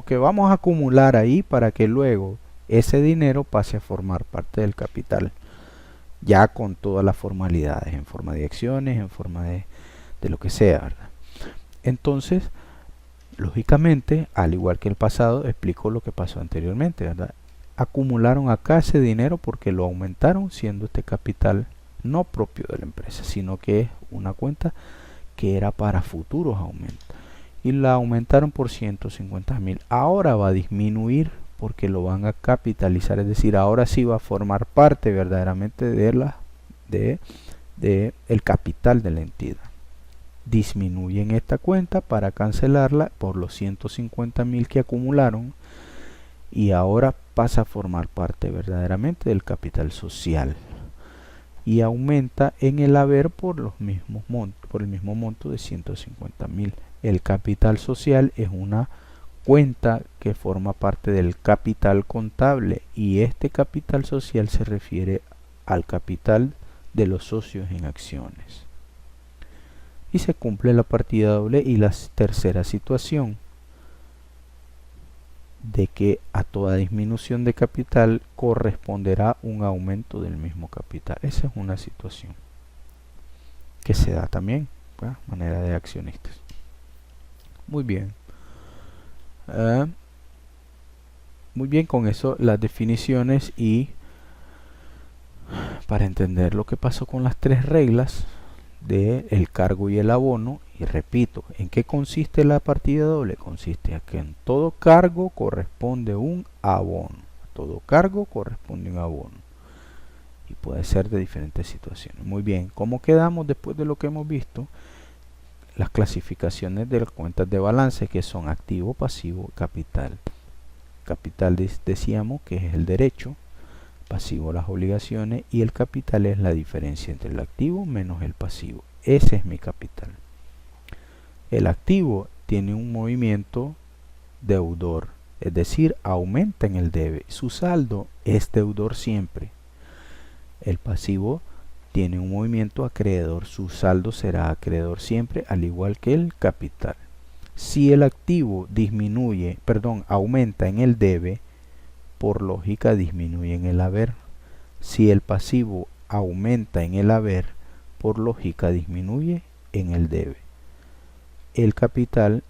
que vamos a acumular ahí para que luego ese dinero pase a formar parte del capital, ya con todas las formalidades, en forma de acciones, en forma de lo que sea, ¿verdad? Entonces, lógicamente, al igual que el pasado, explico lo que pasó anteriormente, ¿verdad? Acumularon acá ese dinero porque lo aumentaron, siendo este capital no propio de la empresa, sino que es una cuenta que era para futuros aumentos. Y la aumentaron por 150.000. Ahora va a disminuir porque lo van a capitalizar, es decir, ahora sí va a formar parte verdaderamente de el capital de la entidad. Disminuyen esta cuenta para cancelarla por los 150.000 que acumularon y ahora pasa a formar parte verdaderamente del capital social y aumenta en el haber por el mismo monto de 150.000. El capital social es una cuenta que forma parte del capital contable y este capital social se refiere al capital de los socios en acciones. Y se cumple la partida doble y la tercera situación, de que a toda disminución de capital corresponderá un aumento del mismo capital. Esa es una situación que se da también, ¿verdad? Manera de accionistas. Muy bien. Muy bien, con eso las definiciones y para entender lo que pasó con las tres reglas del cargo y el abono, y repito, ¿en qué consiste la partida doble? Consiste en que en todo cargo corresponde un abono. A todo cargo corresponde un abono. Y puede ser de diferentes situaciones. Muy bien, ¿cómo quedamos después de lo que hemos visto? Las clasificaciones de las cuentas de balance, que son activo, pasivo, capital. Capital decíamos que es el derecho, pasivo las obligaciones y el capital es la diferencia entre el activo menos el pasivo. Ese es mi capital. El activo tiene un movimiento deudor, es decir, aumenta en el debe. Su saldo es deudor siempre. El pasivo tiene un movimiento acreedor, su saldo será acreedor siempre, al igual que el capital. Si el activo aumenta en el debe, por lógica disminuye en el haber. Si el pasivo aumenta en el haber, por lógica disminuye en el debe. El capital,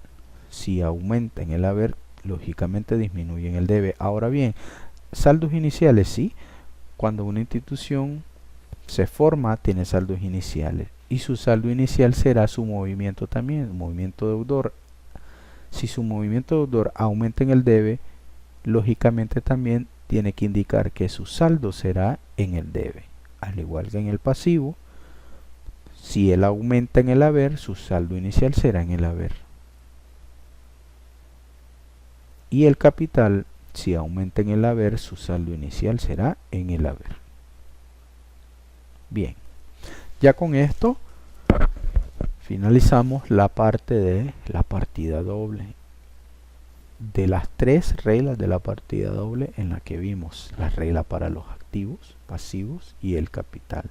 si aumenta en el haber, lógicamente disminuye en el debe. Ahora bien, saldos iniciales, sí. Cuando una institución se forma, tiene saldos iniciales. Y su saldo inicial será su movimiento también, movimiento deudor. Si su movimiento deudor aumenta en el debe, lógicamente también tiene que indicar que su saldo será en el debe. Al igual que en el pasivo, si él aumenta en el haber, su saldo inicial será en el haber. Y el capital, si aumenta en el haber, su saldo inicial será en el haber. Bien, ya con esto finalizamos la parte de la partida doble. De las tres reglas de la partida doble en la que vimos la regla para los activos, pasivos y el capital.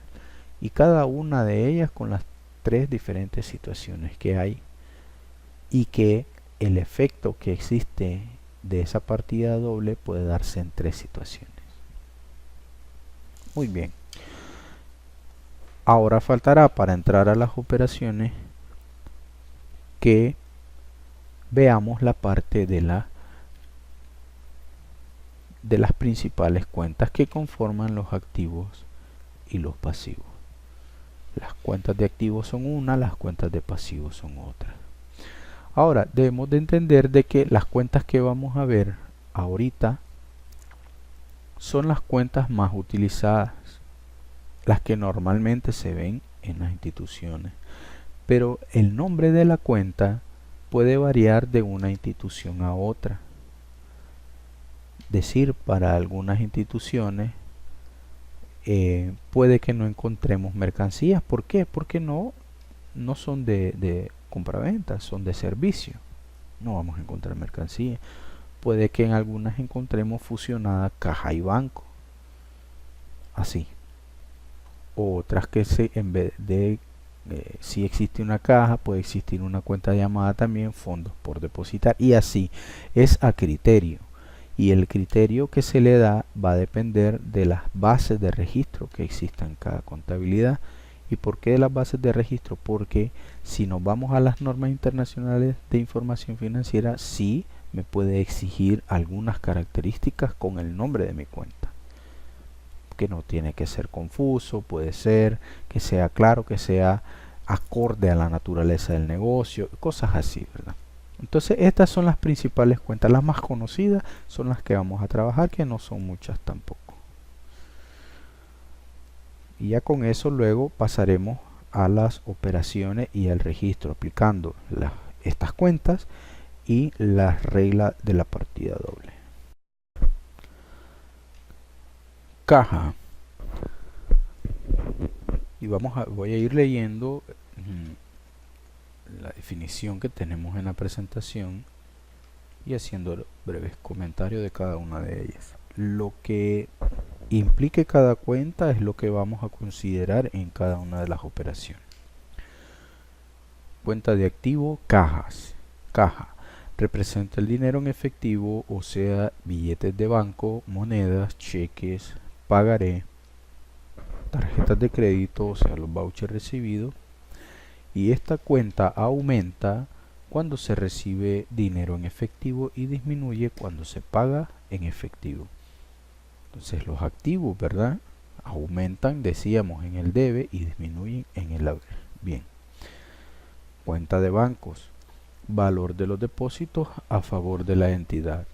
Y cada una de ellas con las tres diferentes situaciones que hay y que el efecto que existe de esa partida doble puede darse en tres situaciones. Muy bien. Ahora faltará para entrar a las operaciones que veamos la parte de las principales cuentas que conforman los activos y los pasivos. Las cuentas de activos son una, las cuentas de pasivos son otra. Ahora debemos de entender de que las cuentas que vamos a ver ahorita son las cuentas más utilizadas, las que normalmente se ven en las instituciones, pero el nombre de la cuenta puede variar de una institución a otra. Decir, para algunas instituciones puede que no encontremos mercancías. ¿Por qué? Porque no son de compraventa, son de servicio. No vamos a encontrar mercancía. Puede que en algunas encontremos fusionada caja y banco, así. Otras que en vez de si existe una caja, puede existir una cuenta llamada también fondos por depositar, y así es a criterio, y el criterio que se le da va a depender de las bases de registro que existan en cada contabilidad. ¿Y por qué de las bases de registro? Porque si nos vamos a las normas internacionales de información financiera, sí me puede exigir algunas características con el nombre de mi cuenta, que no tiene que ser confuso, puede ser que sea claro, que sea acorde a la naturaleza del negocio, cosas así, ¿verdad? Entonces estas son las principales cuentas, las más conocidas son las que vamos a trabajar, que no son muchas tampoco. Y ya con eso luego pasaremos a las operaciones y al registro, aplicando estas cuentas y las reglas de la partida doble. Caja. Y voy a ir leyendo la definición que tenemos en la presentación y haciendo breves comentarios de cada una de ellas. Lo que implique cada cuenta es lo que vamos a considerar en cada una de las operaciones. Cuenta de activo, cajas. Caja representa el dinero en efectivo, o sea, billetes de banco, monedas, cheques, pagaré, tarjetas de crédito, o sea, los vouchers recibidos. Y esta cuenta aumenta cuando se recibe dinero en efectivo y disminuye cuando se paga en efectivo. Entonces los activos, ¿verdad?, aumentan, decíamos, en el debe y disminuyen en el haber. Bien. Cuenta de bancos. Valor de los depósitos a favor de la entidad.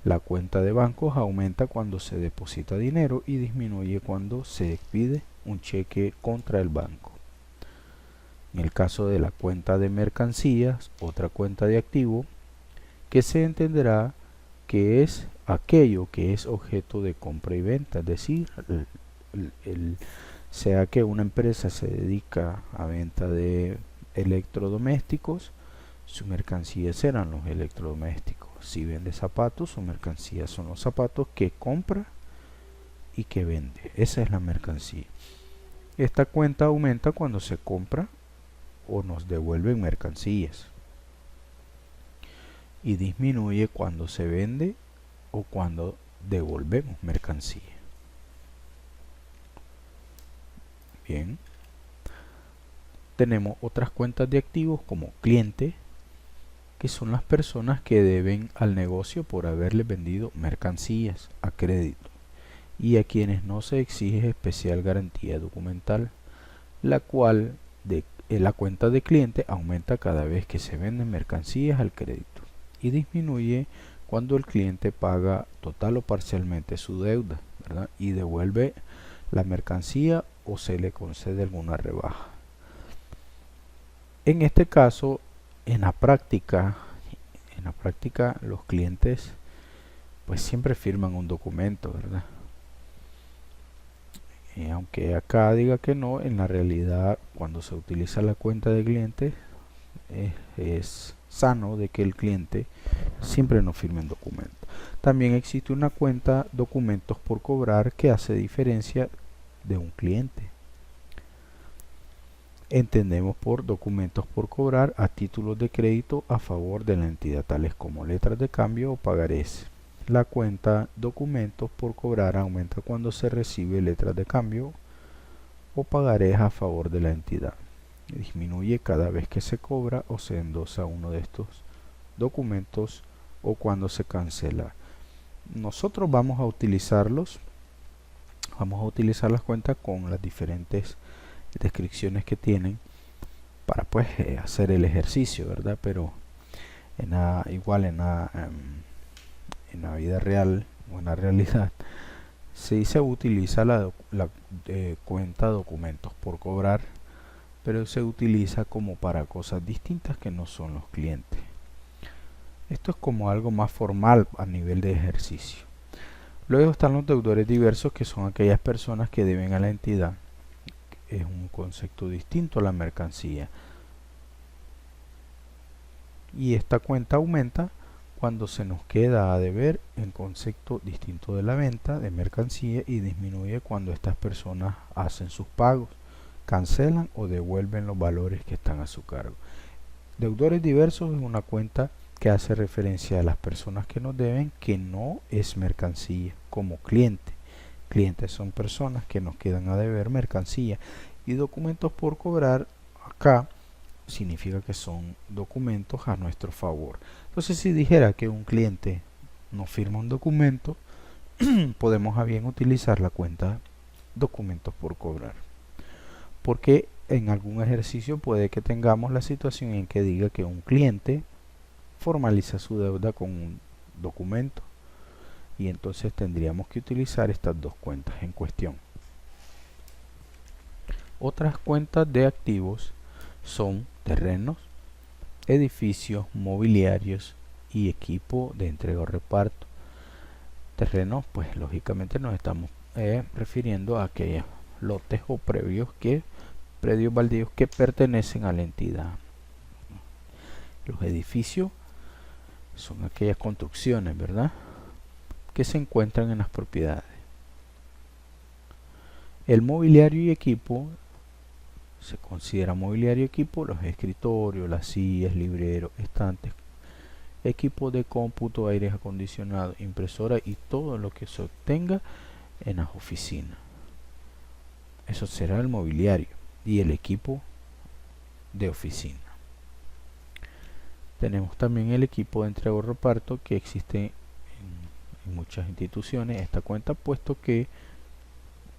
La cuenta de bancos aumenta cuando se deposita dinero y disminuye cuando se expide un cheque contra el banco. En el caso de la cuenta de mercancías, otra cuenta de activo, que se entenderá que es aquello que es objeto de compra y venta, es decir, sea que una empresa se dedica a venta de electrodomésticos, su mercancía serán los electrodomésticos. Si vende zapatos, su mercancía son los zapatos que compra y que vende. Esa es la mercancía. Esta cuenta aumenta cuando se compra o nos devuelven mercancías y disminuye cuando se vende o cuando devolvemos mercancía. Bien. Tenemos otras cuentas de activos como cliente, que son las personas que deben al negocio por haberle vendido mercancías a crédito y a quienes no se exige especial garantía documental, la cual la cuenta de cliente aumenta cada vez que se venden mercancías al crédito y disminuye cuando el cliente paga total o parcialmente su deuda, ¿verdad?, y devuelve la mercancía o se le concede alguna rebaja. En este caso, en la práctica los clientes pues siempre firman un documento, ¿verdad? Aunque acá diga que no, en la realidad cuando se utiliza la cuenta de cliente es sano de que el cliente siempre nos firme un documento. También existe una cuenta documentos por cobrar que hace diferencia de un cliente. Entendemos por documentos por cobrar a títulos de crédito a favor de la entidad, tales como letras de cambio o pagarés. La cuenta documentos por cobrar aumenta cuando se recibe letras de cambio o pagarés a favor de la entidad. Disminuye cada vez que se cobra o se endosa uno de estos documentos o cuando se cancela. Nosotros vamos a utilizar las cuentas con las diferentes descripciones que tienen para pues hacer el ejercicio, ¿verdad? Pero igual en la vida real o en la realidad se utiliza la cuenta documentos por cobrar, pero se utiliza como para cosas distintas que no son los clientes. Esto es como algo más formal a nivel de ejercicio. Luego están los deudores diversos, que son aquellas personas que deben a la entidad. Es un concepto distinto a la mercancía. Y esta cuenta aumenta cuando se nos queda a deber en concepto distinto de la venta de mercancía, y disminuye cuando estas personas hacen sus pagos, cancelan o devuelven los valores que están a su cargo. Deudores diversos es una cuenta que hace referencia a las personas que nos deben, que no es mercancía, como cliente. Clientes son personas que nos quedan a deber mercancía, y documentos por cobrar acá significa que son documentos a nuestro favor. Entonces, si dijera que un cliente nos firma un documento, podemos a bien utilizar la cuenta documentos por cobrar, porque en algún ejercicio puede que tengamos la situación en que diga que un cliente formaliza su deuda con un documento, y entonces tendríamos que utilizar estas dos cuentas en cuestión. Otras cuentas de activos son terrenos, edificios, mobiliarios y equipo de entrega o reparto. Terrenos, pues lógicamente nos estamos refiriendo a aquellos lotes o predios baldíos que pertenecen a la entidad. Los edificios son aquellas construcciones, ¿verdad?, que se encuentran en las propiedades. El mobiliario y equipo se considera mobiliario y equipo los escritorios, las sillas, libreros, estantes, equipos de cómputo, aires acondicionados, impresora y todo lo que se obtenga en las oficinas. Eso será el mobiliario y el equipo de oficina. Tenemos también el equipo de entrega o reparto, que existe en muchas instituciones esta cuenta, puesto que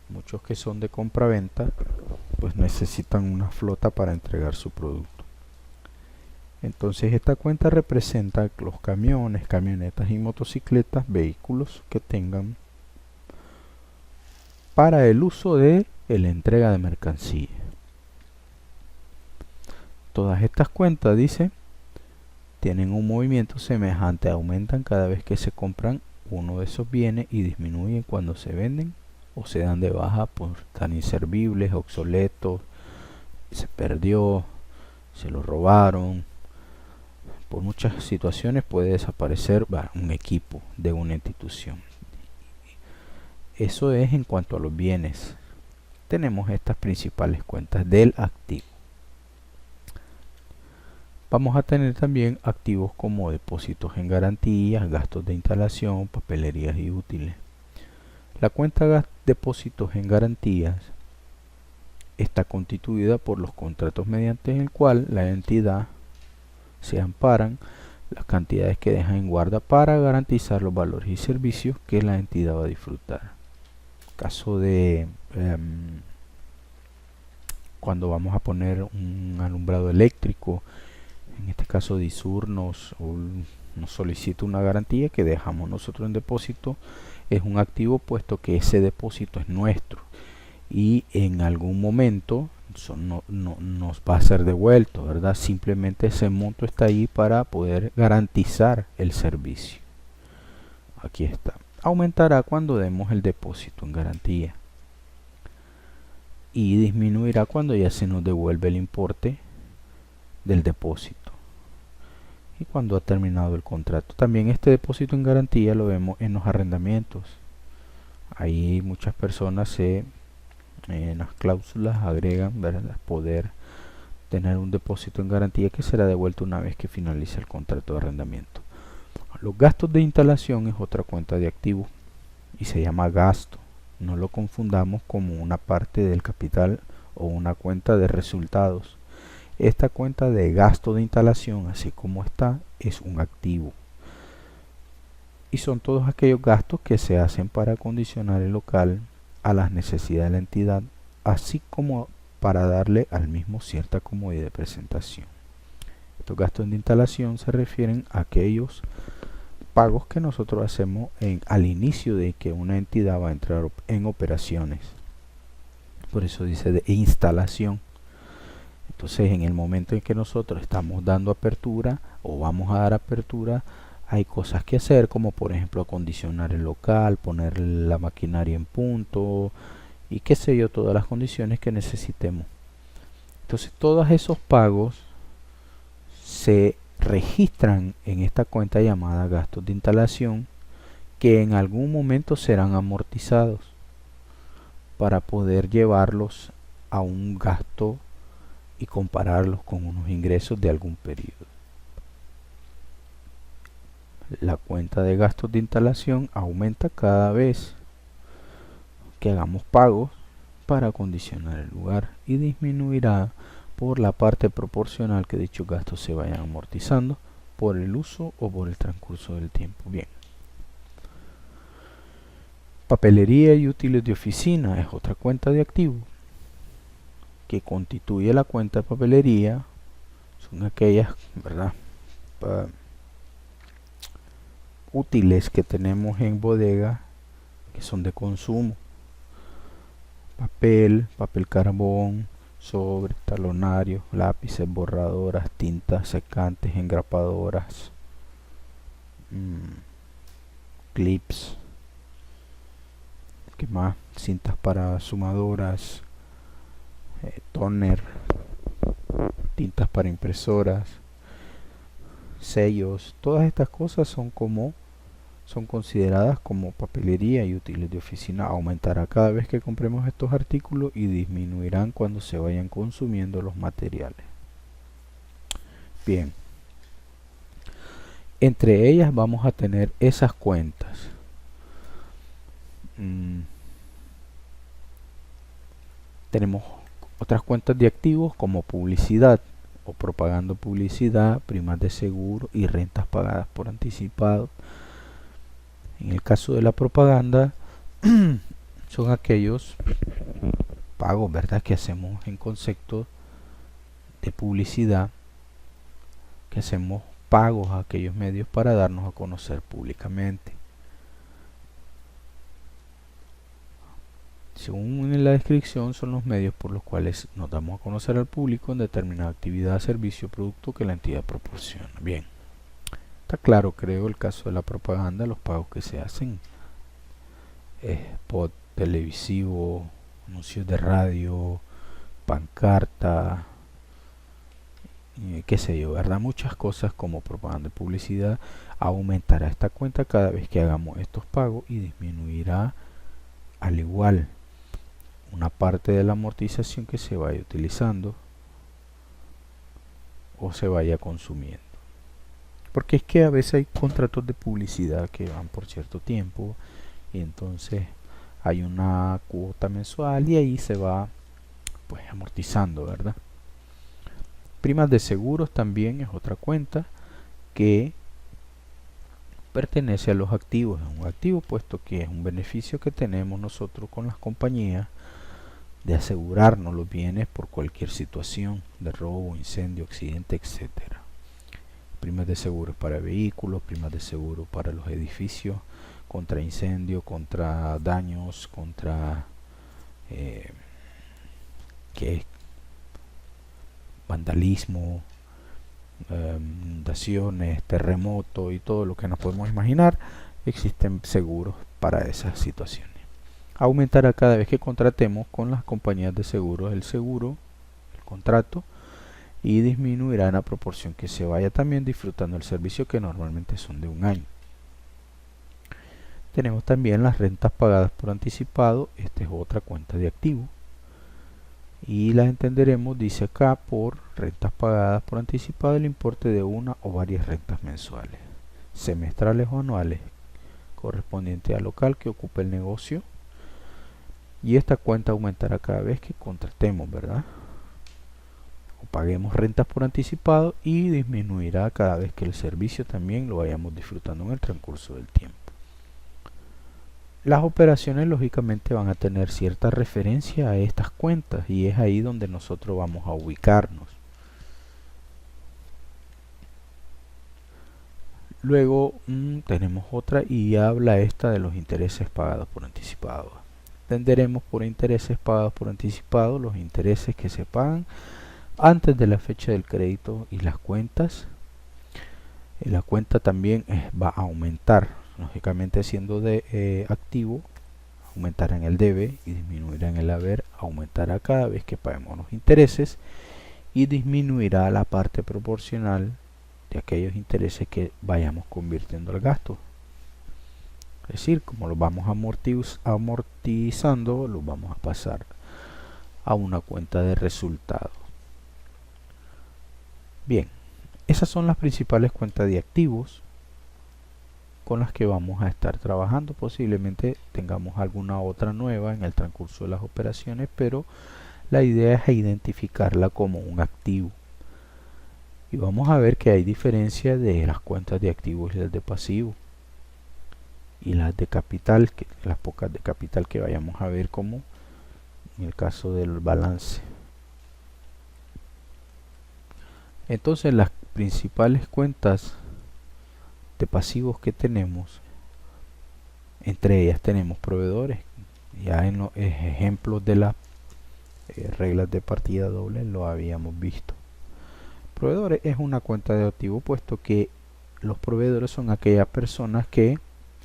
muchos que son de compra-venta pues necesitan una flota para entregar su producto. Entonces esta cuenta representa los camiones, camionetas y motocicletas, vehículos que tengan para el uso de la entrega de mercancía. Todas estas cuentas, dice, tienen un movimiento semejante, aumentan cada vez que se compran uno de esos bienes y disminuyen cuando se venden o se dan de baja por tan inservibles, obsoletos, se perdió, se lo robaron. Por muchas situaciones puede desaparecer un equipo de una institución. Eso es en cuanto a los bienes. Tenemos estas principales cuentas del activo. Vamos a tener también activos como depósitos en garantías, gastos de instalación, papelerías y útiles. La cuenta depósitos en garantías está constituida por los contratos mediante el cual la entidad se amparan las cantidades que dejan en guarda para garantizar los valores y servicios que la entidad va a disfrutar. Caso de cuando vamos a poner un alumbrado eléctrico, en este caso DISUR nos solicita una garantía que dejamos nosotros en depósito. Es un activo puesto que ese depósito es nuestro y en algún momento nos va a ser devuelto, ¿verdad? Simplemente ese monto está ahí para poder garantizar el servicio. Aquí está. Aumentará cuando demos el depósito en garantía. y disminuirá cuando ya se nos devuelve el importe del depósito y cuando ha terminado el contrato. También este depósito en garantía lo vemos en los arrendamientos. Ahí muchas personas en las cláusulas agregan, ¿verdad?, poder tener un depósito en garantía que será devuelto una vez que finalice el contrato de arrendamiento. Los gastos de instalación es otra cuenta de activos y se llama gasto. No lo confundamos como una parte del capital o una cuenta de resultados. Esta cuenta de gasto de instalación, así como está, es un activo. Y son todos aquellos gastos que se hacen para acondicionar el local a las necesidades de la entidad, así como para darle al mismo cierta comodidad de presentación. Estos gastos de instalación se refieren a aquellos pagos que nosotros hacemos al inicio de que una entidad va a entrar en operaciones. Por eso dice de instalación. Entonces, en el momento en que nosotros estamos dando apertura o vamos a dar apertura, hay cosas que hacer, como por ejemplo acondicionar el local, poner la maquinaria en punto y qué sé yo, todas las condiciones que necesitemos. Entonces, todos esos pagos se registran en esta cuenta llamada gastos de instalación, que en algún momento serán amortizados para poder llevarlos a un gasto y compararlos con unos ingresos de algún periodo. La cuenta de gastos de instalación aumenta cada vez que hagamos pagos para acondicionar el lugar y disminuirá por la parte proporcional que dichos gastos se vayan amortizando por el uso o por el transcurso del tiempo. Bien. Papelería y útiles de oficina es otra cuenta de activos que constituye la cuenta de papelería. Son aquellas, ¿verdad?, útiles que tenemos en bodega que son de consumo: papel carbón, sobre, talonarios, lápices, borradoras, tintas, secantes, engrapadoras, clips, ¿qué más?, cintas para sumadoras, toner, tintas para impresoras, sellos. Todas estas cosas son consideradas como papelería y útiles de oficina. Aumentará cada vez que compremos estos artículos y disminuirán cuando se vayan consumiendo los materiales. Bien, entre ellas vamos a tener esas cuentas. Tenemos otras cuentas de activos como publicidad o propaganda, publicidad, primas de seguro y rentas pagadas por anticipado. En el caso de la propaganda, son aquellos pagos, ¿verdad?, que hacemos en concepto de publicidad, que hacemos pagos a aquellos medios para darnos a conocer públicamente. Según en la descripción, son los medios por los cuales nos damos a conocer al público en determinada actividad, servicio o producto que la entidad proporciona. Bien. Está claro, creo, el caso de la propaganda, los pagos que se hacen, spot televisivo, anuncios de radio, pancarta, qué sé yo, ¿verdad? Muchas cosas como propaganda y publicidad. Aumentará esta cuenta cada vez que hagamos estos pagos y disminuirá al igual una parte de la amortización que se vaya utilizando o se vaya consumiendo. Porque es que a veces hay contratos de publicidad que van por cierto tiempo y entonces hay una cuota mensual y ahí se va pues amortizando, ¿verdad? Primas de seguros también es otra cuenta que pertenece a los activos. Es un activo puesto que es un beneficio que tenemos nosotros con las compañías de asegurarnos los bienes por cualquier situación de robo, incendio, accidente, etcétera. Primas de seguro para vehículos, primas de seguro para los edificios, contra incendio, contra daños, contra vandalismo, inundaciones, terremotos y todo lo que nos podemos imaginar. Existen seguros para esas situaciones. aumentará cada vez que contratemos con las compañías de seguros el seguro, el contrato, y disminuirá en la proporción que se vaya también disfrutando el servicio, que normalmente son de un año. Tenemos también las rentas pagadas por anticipado. Esta es otra cuenta de activo y las entenderemos, dice acá, por rentas pagadas por anticipado el importe de una o varias rentas mensuales, semestrales o anuales, correspondiente al local que ocupe el negocio, y esta cuenta aumentará cada vez que contratemos, ¿verdad?, o paguemos rentas por anticipado, y disminuirá cada vez que el servicio también lo vayamos disfrutando en el transcurso del tiempo. Las operaciones lógicamente van a tener cierta referencia a estas cuentas, y es ahí donde nosotros vamos a ubicarnos. Luego tenemos otra, y habla esta de los intereses pagados por anticipado. Entenderemos por intereses pagados por anticipado los intereses que se pagan antes de la fecha del crédito, y las cuentas. La cuenta también va a aumentar, lógicamente siendo de activo, aumentará en el debe y disminuirá en el haber. Aumentará cada vez que paguemos los intereses y disminuirá la parte proporcional de aquellos intereses que vayamos convirtiendo al gasto. Es decir, como los vamos amortizando, los vamos a pasar a una cuenta de resultados. Bien, esas son las principales cuentas de activos con las que vamos a estar trabajando. Posiblemente tengamos alguna otra nueva en el transcurso de las operaciones, pero la idea es identificarla como un activo. Y vamos a ver que hay diferencia de las cuentas de activos y las de pasivo, y las de capital, las pocas de capital que vayamos a ver, como en el caso del balance. Entonces, las principales cuentas de pasivos que tenemos, entre ellas tenemos proveedores. Ya en los ejemplos de las reglas de partida doble lo habíamos visto. Proveedores es una cuenta de activo, puesto que los proveedores son aquellas personas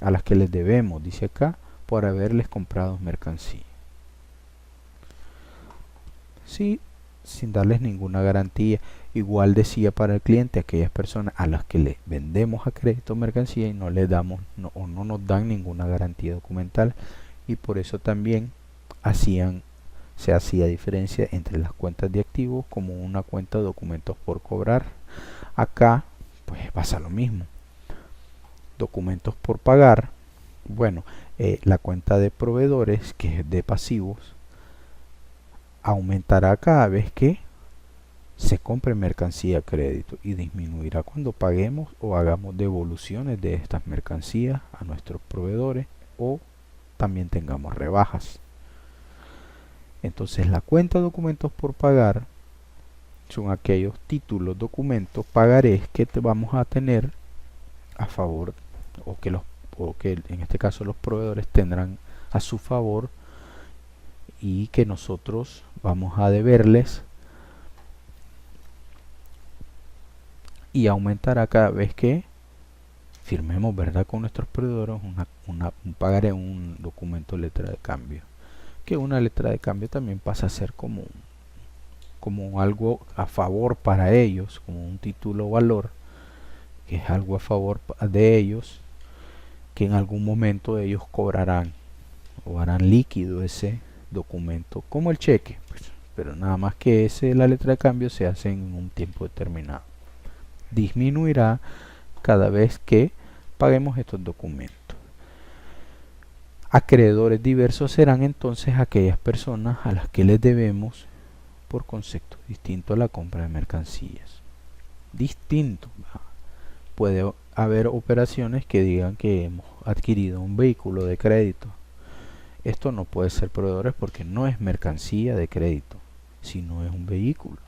a las que les debemos, dice acá, por haberles comprado mercancía, sí, sin darles ninguna garantía. Igual decía para el cliente, aquellas personas a las que le vendemos a crédito mercancía y no les damos o no nos dan ninguna garantía documental, y por eso también se hacía diferencia entre las cuentas de activos como una cuenta de documentos por cobrar. Acá pues pasa lo mismo. Documentos por pagar. Bueno, la cuenta de proveedores, que es de pasivos, aumentará cada vez que se compre mercancía a crédito, y disminuirá cuando paguemos o hagamos devoluciones de estas mercancías a nuestros proveedores, o también tengamos rebajas. Entonces, la cuenta de documentos por pagar son aquellos títulos, documentos, pagarés que vamos a tener a favor, o que en este caso los proveedores tendrán a su favor, y que nosotros vamos a deberles, y aumentará cada vez que firmemos, ¿verdad?, con nuestros proveedores un pagaré, un documento letra de cambio, que una letra de cambio también pasa a ser como algo a favor para ellos, como un título valor, que es algo a favor de ellos, que en algún momento ellos cobrarán o harán líquido ese documento, como el cheque, pues, pero nada más que la letra de cambio se hace en un tiempo determinado. Disminuirá cada vez que paguemos estos documentos. Acreedores diversos serán entonces aquellas personas a las que les debemos por concepto distinto a la compra de mercancías. Distinto. Puede haber operaciones que digan que hemos adquirido un vehículo de crédito. Esto no puede ser proveedores, porque no es mercancía de crédito, sino es un vehículo.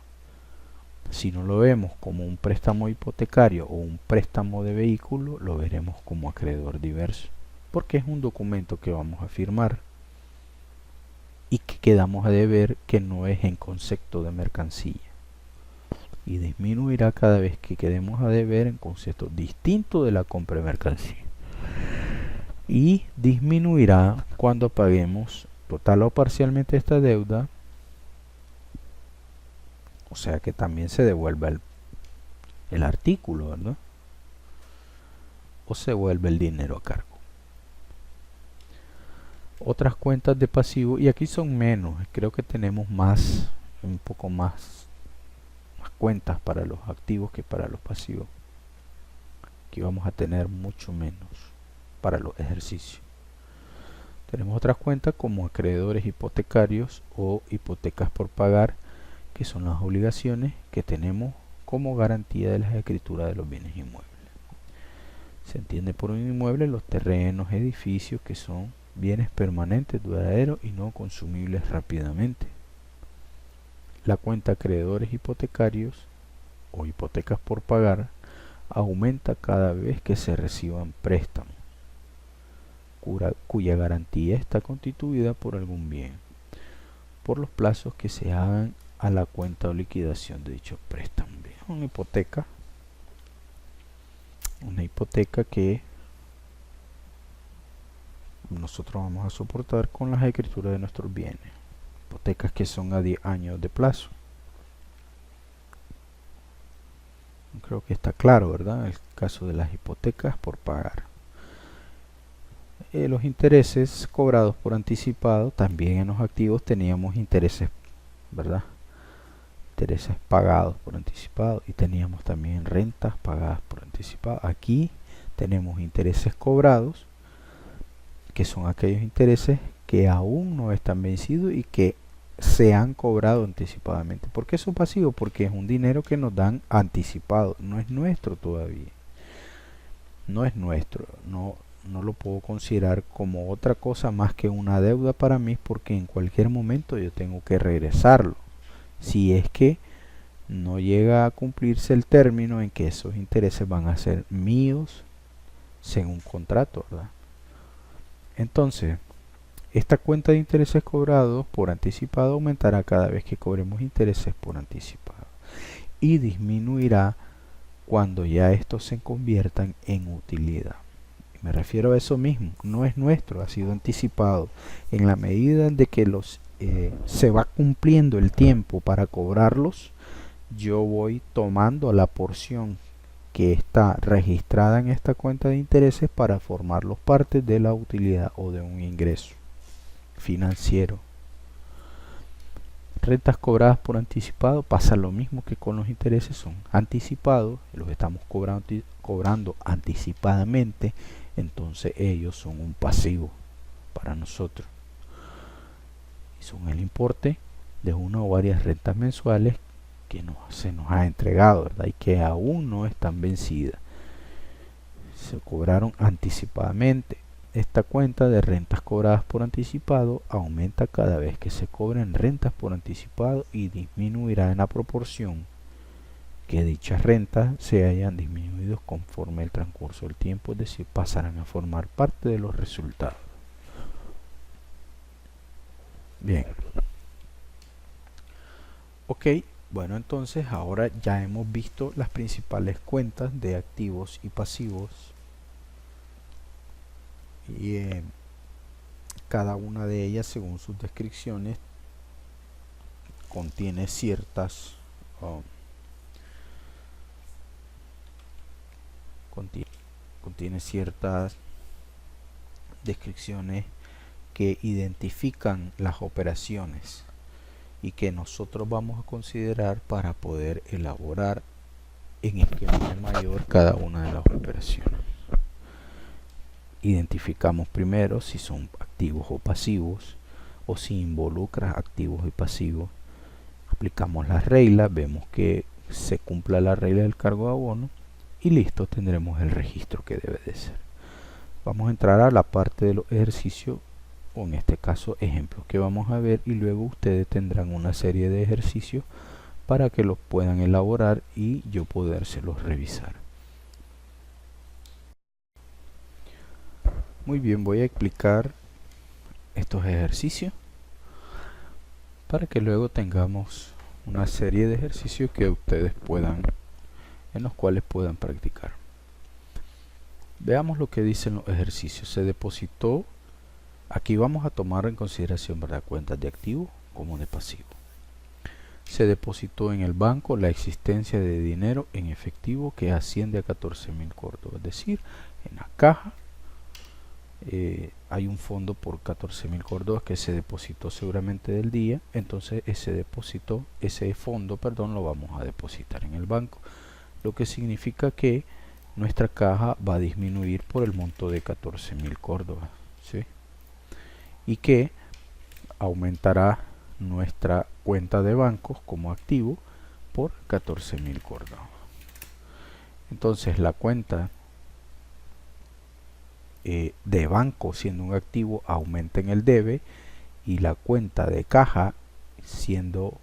Si no lo vemos como un préstamo hipotecario o un préstamo de vehículo, lo veremos como acreedor diverso, porque es un documento que vamos a firmar y que quedamos a deber, que no es en concepto de mercancía, y disminuirá cada vez que quedemos a deber en concepto distinto de la compra de mercancía. y disminuirá cuando paguemos total o parcialmente esta deuda, o sea que también se devuelva el artículo, ¿verdad? O se vuelve el dinero a cargo. Otras cuentas de pasivo, y aquí son menos, creo que tenemos más, un poco más cuentas para los activos que para los pasivos. Aquí vamos a tener mucho menos para los ejercicios. Tenemos otras cuentas como acreedores hipotecarios o hipotecas por pagar, que son las obligaciones que tenemos como garantía de las escrituras de los bienes inmuebles. Se entiende por un inmueble los terrenos, edificios que son bienes permanentes, duraderos y no consumibles rápidamente. La cuenta acreedores hipotecarios o hipotecas por pagar aumenta cada vez que se reciban préstamos, cuya garantía está constituida por algún bien, por los plazos que se hagan a la cuenta o liquidación de dichos préstamos. Una hipoteca que nosotros vamos a soportar con las escrituras de nuestros bienes. Hipotecas que son a 10 años de plazo. Creo que está claro, ¿verdad? El caso de las hipotecas por pagar. Los intereses cobrados por anticipado, también en los activos teníamos intereses, ¿verdad? Intereses pagados por anticipado, y teníamos también rentas pagadas por anticipado. Aquí tenemos intereses cobrados, que son aquellos intereses que aún no están vencidos y que se han cobrado anticipadamente. ¿Por qué son pasivos? Porque es un dinero que nos dan anticipado, no es nuestro todavía. No es nuestro, no lo puedo considerar como otra cosa más que una deuda para mí, porque en cualquier momento yo tengo que regresarlo, si es que no llega a cumplirse el término en que esos intereses van a ser míos según contrato, ¿verdad? Entonces, esta cuenta de intereses cobrados por anticipado aumentará cada vez que cobremos intereses por anticipado y disminuirá cuando ya estos se conviertan en utilidad. Me refiero a eso mismo, no es nuestro, ha sido anticipado. En la medida de que se va cumpliendo el tiempo para cobrarlos, yo voy tomando la porción que está registrada en esta cuenta de intereses para formarlos parte de la utilidad o de un ingreso financiero. Rentas cobradas por anticipado, pasa lo mismo que con los intereses, son anticipados, los estamos cobrando anticipadamente, entonces ellos son un pasivo para nosotros. Y son el importe de una o varias rentas mensuales que se nos ha entregado, ¿verdad? Y que aún no están vencidas. Se cobraron anticipadamente. Esta cuenta de rentas cobradas por anticipado aumenta cada vez que se cobren rentas por anticipado y disminuirá en la proporción que dichas rentas se hayan disminuido conforme el transcurso del tiempo, es decir, pasarán a formar parte de los resultados. Bien. Ok, bueno, entonces ahora ya hemos visto las principales cuentas de activos y pasivos. Y cada una de ellas, según sus descripciones, contiene ciertas contiene ciertas descripciones que identifican las operaciones y que nosotros vamos a considerar para poder elaborar en esquema mayor cada una de las operaciones. Identificamos primero si son activos o pasivos, o si involucra activos y pasivos. Aplicamos las reglas, vemos que se cumpla la regla del cargo de abono y listo, tendremos el registro que debe de ser. Vamos a entrar a la parte de los ejercicios, o en este caso ejemplos que vamos a ver, y luego ustedes tendrán una serie de ejercicios para que los puedan elaborar y yo podérselos revisar. Muy bien, voy a explicar estos ejercicios para que luego tengamos una serie de ejercicios que ustedes en los cuales puedan practicar. Veamos lo que dicen los ejercicios. Se depositó, aquí vamos a tomar en consideración, ¿verdad?, cuentas de activo como de pasivo. Se depositó en el banco la existencia de dinero en efectivo que asciende a 14.000 córdobas. Es decir, en la caja hay un fondo por 14.000 córdobas que se depositó seguramente del día. Entonces ese fondo, perdón, lo vamos a depositar en el banco. Lo que significa que nuestra caja va a disminuir por el monto de 14.000 córdobas, ¿sí? Y que aumentará nuestra cuenta de bancos como activo por 14.000 córdobas. Entonces la cuenta de banco, siendo un activo, aumenta en el debe, y la cuenta de caja, siendo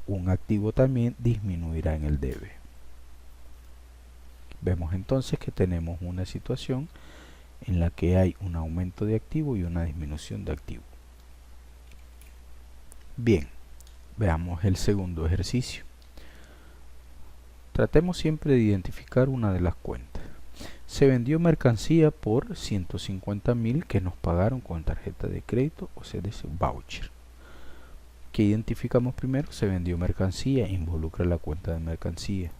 un activo también, disminuirá en el debe. Vemos entonces que tenemos una situación en la que hay un aumento de activo y una disminución de activo. Bien, veamos el segundo ejercicio. Tratemos siempre de identificar una de las cuentas. Se vendió mercancía por 150.000 que nos pagaron con tarjeta de crédito, o sea, de ese voucher. ¿Qué identificamos primero? Se vendió mercancía, involucra la cuenta de mercancía.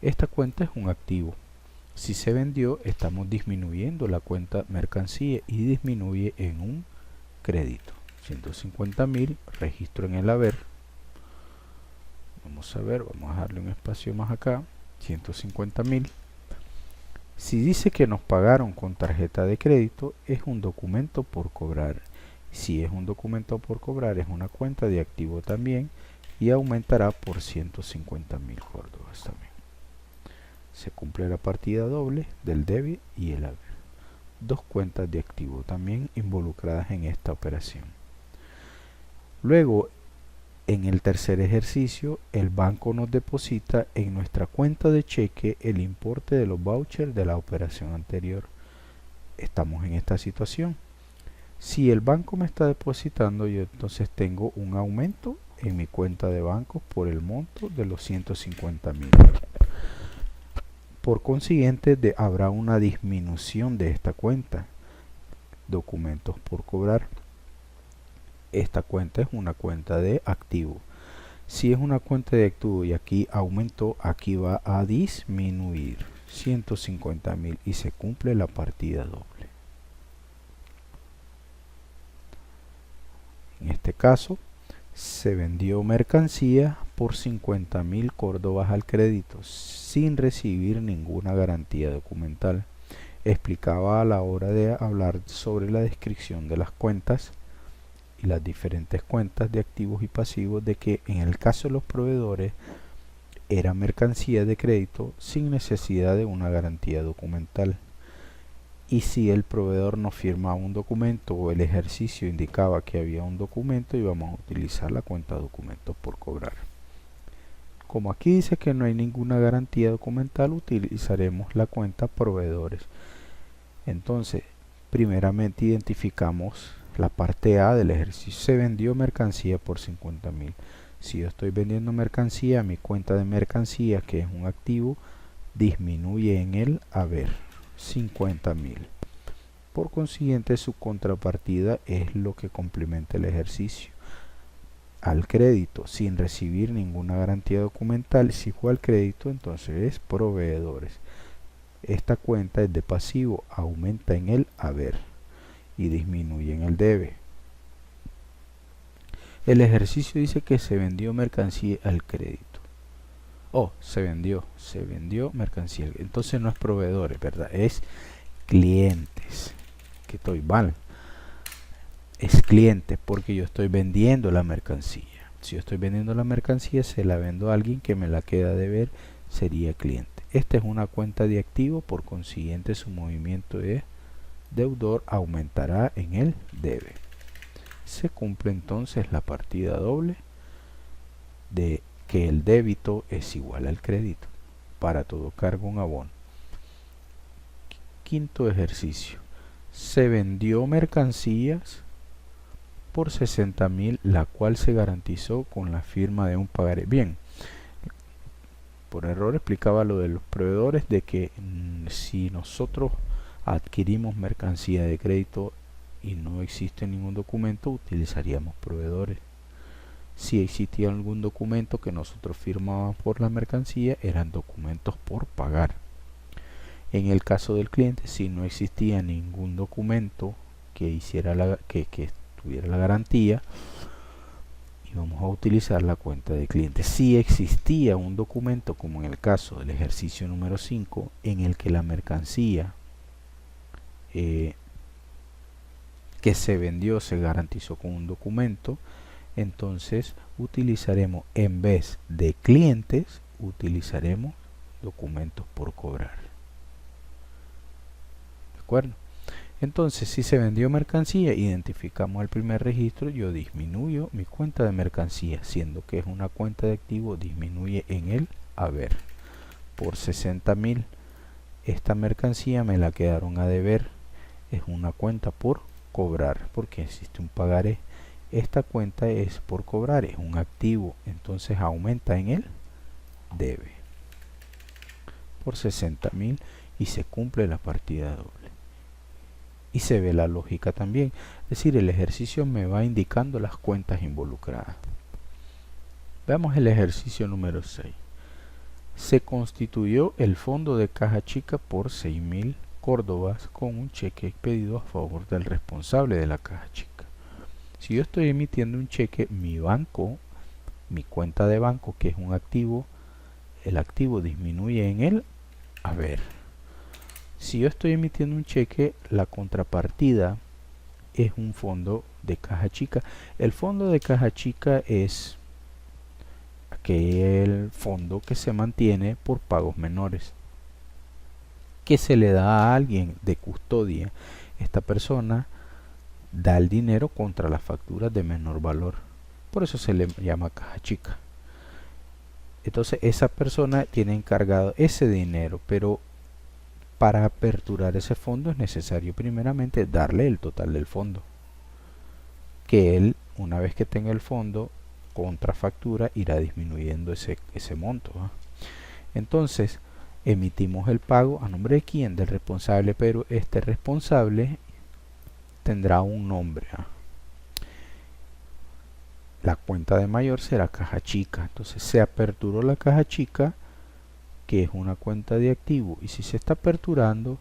Esta cuenta es un activo. Si se vendió, estamos disminuyendo la cuenta mercancía y disminuye en un crédito. 150.000, registro en el haber. Vamos a ver, vamos a darle un espacio más acá. 150.000. Si dice que nos pagaron con tarjeta de crédito, es un documento por cobrar. Si es un documento por cobrar, es una cuenta de activo también y aumentará por 150.000 córdobas también. Se cumple la partida doble del debe y el haber. Dos cuentas de activo también involucradas en esta operación. Luego, en el tercer ejercicio, el banco nos deposita en nuestra cuenta de cheque el importe de los vouchers de la operación anterior. Estamos en esta situación. Si el banco me está depositando, yo entonces tengo un aumento en mi cuenta de banco por el monto de los 150.000. Por consiguiente, habrá una disminución de esta cuenta. Documentos por cobrar. Esta cuenta es una cuenta de activo. Si es una cuenta de activo y aquí aumentó, aquí va a disminuir 150.000 y se cumple la partida doble. En este caso, se vendió mercancía por 50.000 córdobas al crédito sin recibir ninguna garantía documental. Explicaba a la hora de hablar sobre la descripción de las cuentas y las diferentes cuentas de activos y pasivos, de que en el caso de los proveedores era mercancía de crédito sin necesidad de una garantía documental, y si el proveedor no firmaba un documento o el ejercicio indicaba que había un documento, íbamos a utilizar la cuenta documentos por cobrar. Como aquí dice que no hay ninguna garantía documental, utilizaremos la cuenta proveedores. Entonces, primeramente identificamos la parte A del ejercicio. Se vendió mercancía por 50.000. Si yo estoy vendiendo mercancía, mi cuenta de mercancía, que es un activo, disminuye en el haber 50.000. Por consiguiente, su contrapartida es lo que complementa el ejercicio. Al crédito, sin recibir ninguna garantía documental, si fue al crédito, entonces es proveedores. Esta cuenta es de pasivo, aumenta en el haber y disminuye en el debe. El ejercicio dice que se vendió mercancía al crédito. Se vendió mercancía. Entonces no es proveedores, ¿verdad? Es clientes. Que estoy mal. Es cliente porque yo estoy vendiendo la mercancía. Si yo estoy vendiendo la mercancía, se la vendo a alguien que me la queda de ver, sería cliente. Esta es una cuenta de activo, por consiguiente su movimiento de deudor aumentará en el debe. Se cumple entonces la partida doble de que el débito es igual al crédito para todo cargo en abono. Quinto ejercicio. Se vendió mercancías por 60.000, la cual se garantizó con la firma de un pagaré. Bien, por error explicaba lo de los proveedores, de que si nosotros adquirimos mercancía de crédito y no existe ningún documento, utilizaríamos proveedores. Si existía algún documento que nosotros firmábamos por la mercancía, eran documentos por pagar. En el caso del cliente, si no existía ningún documento que hiciera que tuviera la garantía, íbamos a utilizar la cuenta de cliente. Si existía un documento, como en el caso del ejercicio número 5, en el que la mercancía que se vendió se garantizó con un documento, entonces utilizaremos, en vez de clientes, utilizaremos documentos por cobrar. ¿De acuerdo? Entonces, si se vendió mercancía, identificamos el primer registro, yo disminuyo mi cuenta de mercancía, siendo que es una cuenta de activo, disminuye en el haber. Por 60.000, esta mercancía me la quedaron a deber, es una cuenta por cobrar, porque existe un pagaré. Esta cuenta es por cobrar, es un activo, entonces aumenta en el debe por 60.000 y se cumple la partida doble. Y se ve la lógica también, es decir, el ejercicio me va indicando las cuentas involucradas. Veamos el ejercicio número 6. Se constituyó el fondo de caja chica por 6.000 córdobas con un cheque expedido a favor del responsable de la caja chica. Si yo estoy emitiendo un cheque, mi banco, mi cuenta de banco, que es un activo, el activo disminuye en el haber. Si yo estoy emitiendo un cheque, la contrapartida es un fondo de caja chica. El fondo de caja chica es aquel fondo que se mantiene por pagos menores, que se le da a alguien de custodia. Esta persona da el dinero contra las facturas de menor valor, por eso se le llama caja chica. Entonces esa persona tiene encargado ese dinero, pero para aperturar ese fondo es necesario primeramente darle el total del fondo, que él, una vez que tenga el fondo contra factura, irá disminuyendo ese monto, ¿eh? Entonces emitimos el pago a nombre de quién, del responsable, pero este responsable tendrá un nombre, ¿eh? La cuenta de mayor será caja chica. Entonces se aperturó la caja chica, que es una cuenta de activo, y si se está aperturando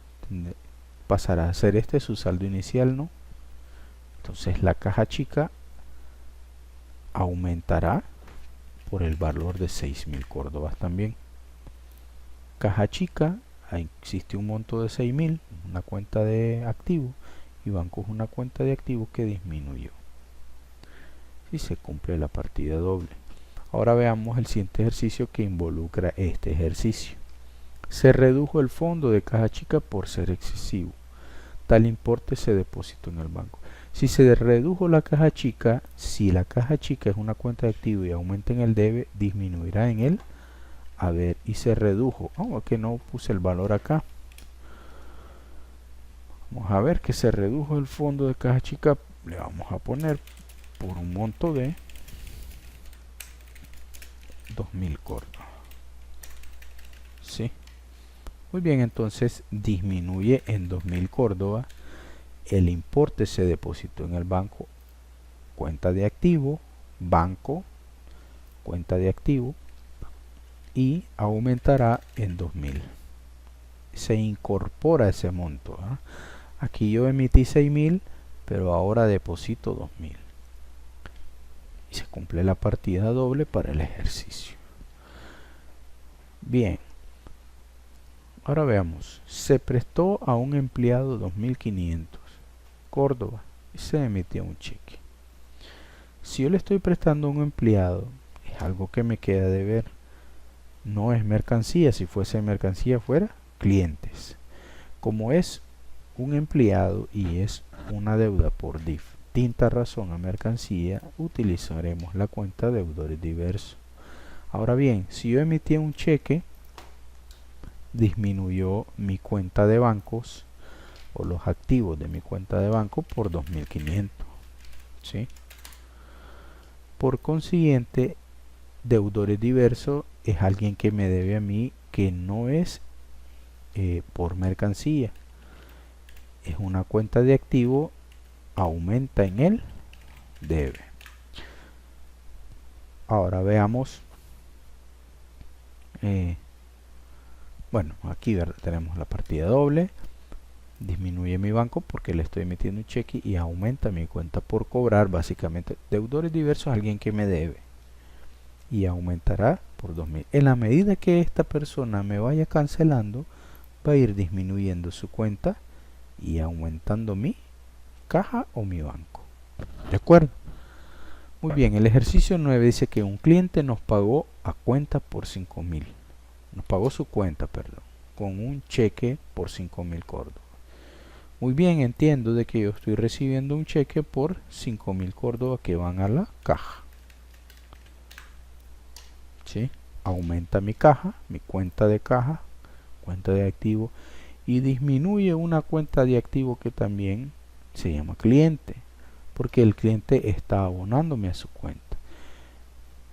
pasará a ser este su saldo inicial, ¿no? Entonces la caja chica aumentará por el valor de 6.000 córdobas también. Caja chica, existe un monto de 6.000, una cuenta de activo, y banco es una cuenta de activo que disminuyó. Y se cumple la partida doble. Ahora veamos el siguiente ejercicio que involucra este ejercicio. Se redujo el fondo de caja chica por ser excesivo. Tal importe se depositó en el banco. Si se redujo la caja chica, si la caja chica es una cuenta de activo y aumenta en el debe, disminuirá en el haber. Y se redujo. Es que no puse el valor acá. Vamos a ver que se redujo el fondo de caja chica. Le vamos a poner por un monto de 2.000 córdobas. ¿Sí? Muy bien, entonces disminuye en 2.000 córdobas. El importe se depositó en el banco, cuenta de activo, banco, cuenta de activo, y aumentará en 2.000. Se incorpora ese monto, ¿eh? Aquí yo emití 6.000, pero ahora deposito 2.000. Y se cumple la partida doble para el ejercicio. Bien. Ahora veamos. Se prestó a un empleado 2.500 córdobas y se emitió un cheque. Si yo le estoy prestando a un empleado, es algo que me queda de ver. No es mercancía. Si fuese mercancía fuera clientes. Como es un empleado y es una deuda por distinta razón a mercancía, utilizaremos la cuenta deudores diversos. Ahora bien, si yo emitía un cheque, disminuyó mi cuenta de bancos o los activos de mi cuenta de banco por 2.500, ¿sí? Por consiguiente, deudores diversos es alguien que me debe a mí que no es por mercancía. es una cuenta de activo, aumenta en el debe. Ahora veamos, bueno, aquí tenemos la partida doble. Disminuye mi banco porque le estoy metiendo un cheque y aumenta mi cuenta por cobrar. Básicamente, deudores diversos, alguien que me debe, y aumentará por 2000. En la medida que esta persona me vaya cancelando, va a ir disminuyendo su cuenta y aumentando mi caja o mi banco. ¿De acuerdo? Muy bien, el ejercicio 9 dice que un cliente nos pagó a cuenta por 5.000. Nos pagó su cuenta, perdón, con un cheque por 5.000 córdobas. Muy bien, entiendo de que yo estoy recibiendo un cheque por 5.000 córdobas que van a la caja. ¿Sí? Aumenta mi caja, mi cuenta de caja, cuenta de activo, y disminuye una cuenta de activo que también se llama cliente, porque el cliente está abonándome a su cuenta.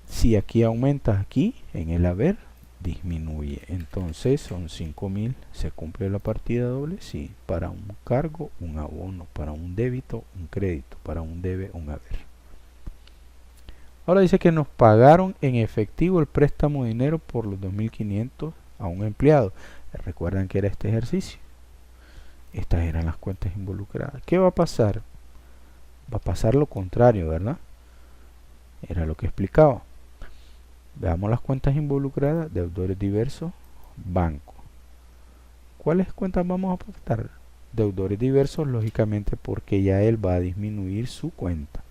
Si aquí aumenta, aquí en el haber disminuye. Entonces son 5.000. ¿Se cumple la partida doble? Sí. Para un cargo, un abono. Para un débito, un crédito. Para un debe, un haber. Ahora dice que nos pagaron en efectivo el préstamo de dinero por los 2.500 a un empleado. ¿Recuerdan que era este ejercicio? Estas eran las cuentas involucradas. ¿Qué va a pasar? Va a pasar lo contrario, ¿verdad? Era lo que explicaba. Veamos las cuentas involucradas: deudores diversos, banco. ¿Cuáles cuentas vamos a aportar? Deudores diversos, lógicamente, porque ya él va a disminuir su cuenta.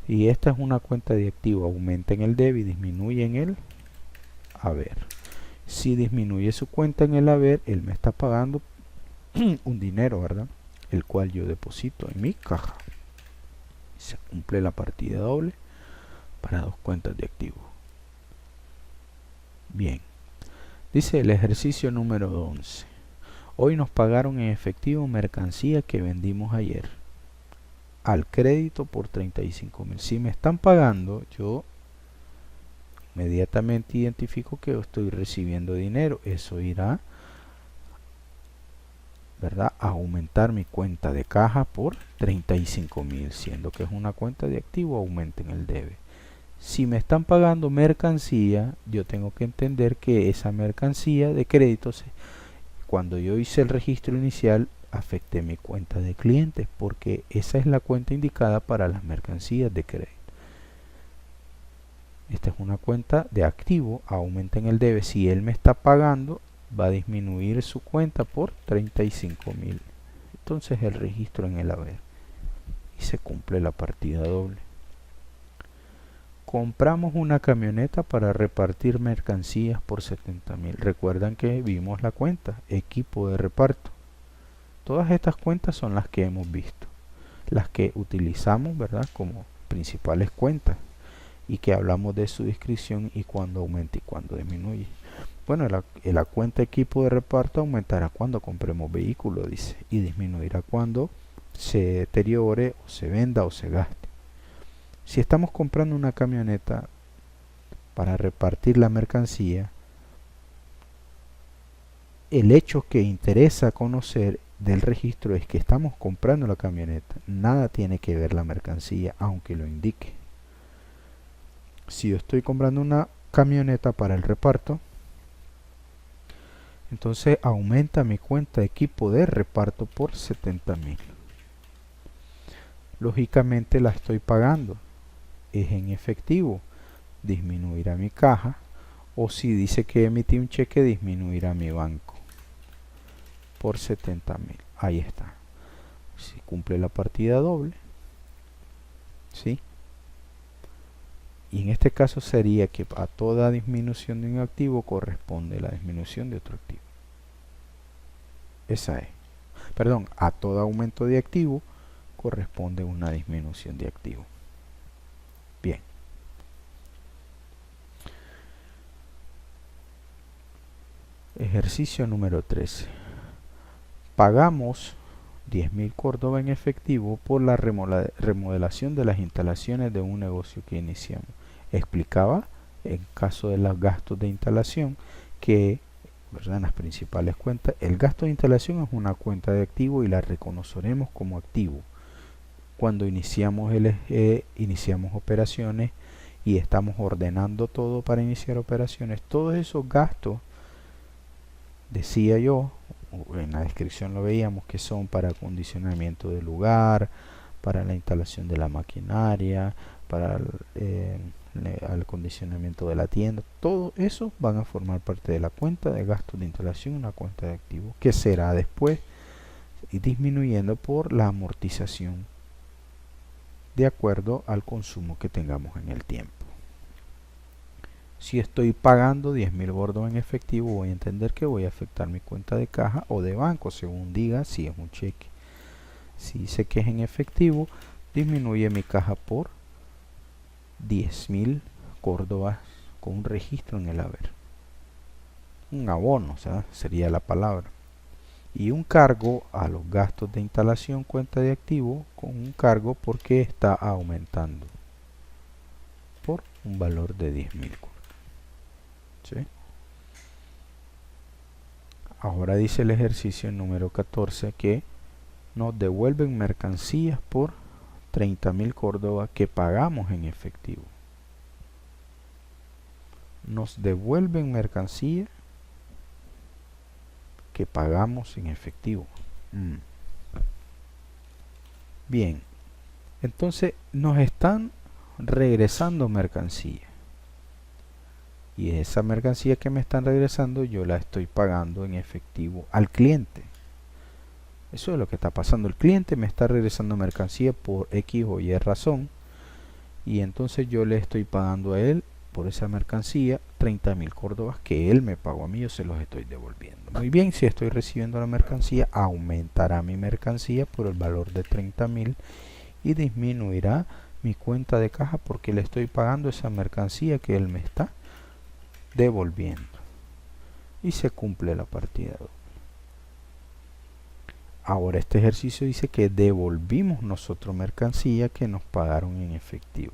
Y esta es una cuenta de activo, aumenta en el debe y disminuye en el haber. Si disminuye su cuenta en el haber, él me está pagando un dinero, ¿verdad? El cual yo deposito en mi caja. Se cumple la partida doble para dos cuentas de activo. Bien, dice el ejercicio número 11. Hoy nos pagaron en efectivo mercancía que vendimos ayer al crédito por 35.000. Si me están pagando, yo inmediatamente identifico que yo estoy recibiendo dinero. Eso irá, ¿verdad?, a aumentar mi cuenta de caja por 35.000, siendo que es una cuenta de activo, aumenta en el debe. Si me están pagando mercancía, yo tengo que entender que esa mercancía de créditos, cuando yo hice el registro inicial, afecté mi cuenta de clientes, porque esa es la cuenta indicada para las mercancías de crédito. Esta es una cuenta de activo, aumenta en el debe. Si él me está pagando, va a disminuir su cuenta por 35.000. Entonces el registro en el haber y se cumple la partida doble. Compramos una camioneta para repartir mercancías por 70.000. Recuerdan que vimos la cuenta, equipo de reparto. Todas estas cuentas son las que hemos visto, las que utilizamos, ¿verdad?, como principales cuentas, y que hablamos de su descripción y cuándo aumenta y cuándo disminuye. Bueno, la cuenta equipo de reparto aumentará cuando compremos vehículo, dice, y disminuirá cuando se deteriore o se venda o se gaste. Si estamos comprando una camioneta para repartir la mercancía, el hecho que interesa conocer del registro es que estamos comprando la camioneta. Nada tiene que ver la mercancía, aunque lo indique. Si yo estoy comprando una camioneta para el reparto, entonces aumenta mi cuenta de equipo de reparto por 70.000. Lógicamente la estoy pagando, es en efectivo, disminuirá mi caja, o si dice que emití un cheque, disminuirá mi banco por 70.000. Ahí está. Si cumple la partida doble, ¿sí? Y en este caso sería que a toda disminución de un activo corresponde la disminución de otro activo. Esa es. Perdón, a todo aumento de activo corresponde una disminución de activo. Bien. Ejercicio número 13. Pagamos 10.000 córdobas en efectivo por la remodelación de las instalaciones de un negocio que iniciamos. Explicaba, en caso de los gastos de instalación, que ¿verdad? En las principales cuentas, el gasto de instalación es una cuenta de activo y la reconoceremos como activo cuando iniciamos operaciones y estamos ordenando todo para iniciar operaciones. Todos esos gastos, decía yo, en la descripción lo veíamos, que son para acondicionamiento del lugar, para la instalación de la maquinaria, para el acondicionamiento de la tienda. Todo eso van a formar parte de la cuenta de gastos de instalación, una cuenta de activos, que será después y disminuyendo por la amortización de acuerdo al consumo que tengamos en el tiempo. Si estoy pagando 10.000 gordos en efectivo, voy a entender que voy a afectar mi cuenta de caja o de banco, según diga si es un cheque. Si dice que es en efectivo, disminuye mi caja por 10.000 córdobas con un registro en el haber. Un abono, o sea, sería la palabra. Y un cargo a los gastos de instalación cuenta de activo con un cargo porque está aumentando por un valor de 10.000 córdobas. ¿Sí? Ahora dice el ejercicio número 14 que nos devuelven mercancías por 30.000 córdobas que pagamos en efectivo. Nos devuelven mercancía que pagamos en efectivo. Bien, entonces nos están regresando mercancía. Y esa mercancía que me están regresando yo la estoy pagando en efectivo al cliente. Eso es lo que está pasando. El cliente me está regresando mercancía por X o Y razón. Y entonces yo le estoy pagando a él por esa mercancía 30.000 córdobas que él me pagó a mí, yo se los estoy devolviendo. Muy bien, si estoy recibiendo la mercancía, aumentará mi mercancía por el valor de 30.000 y disminuirá mi cuenta de caja porque le estoy pagando esa mercancía que él me está devolviendo. Y se cumple la partida doble. Ahora este ejercicio dice que devolvimos nosotros mercancía que nos pagaron en efectivo.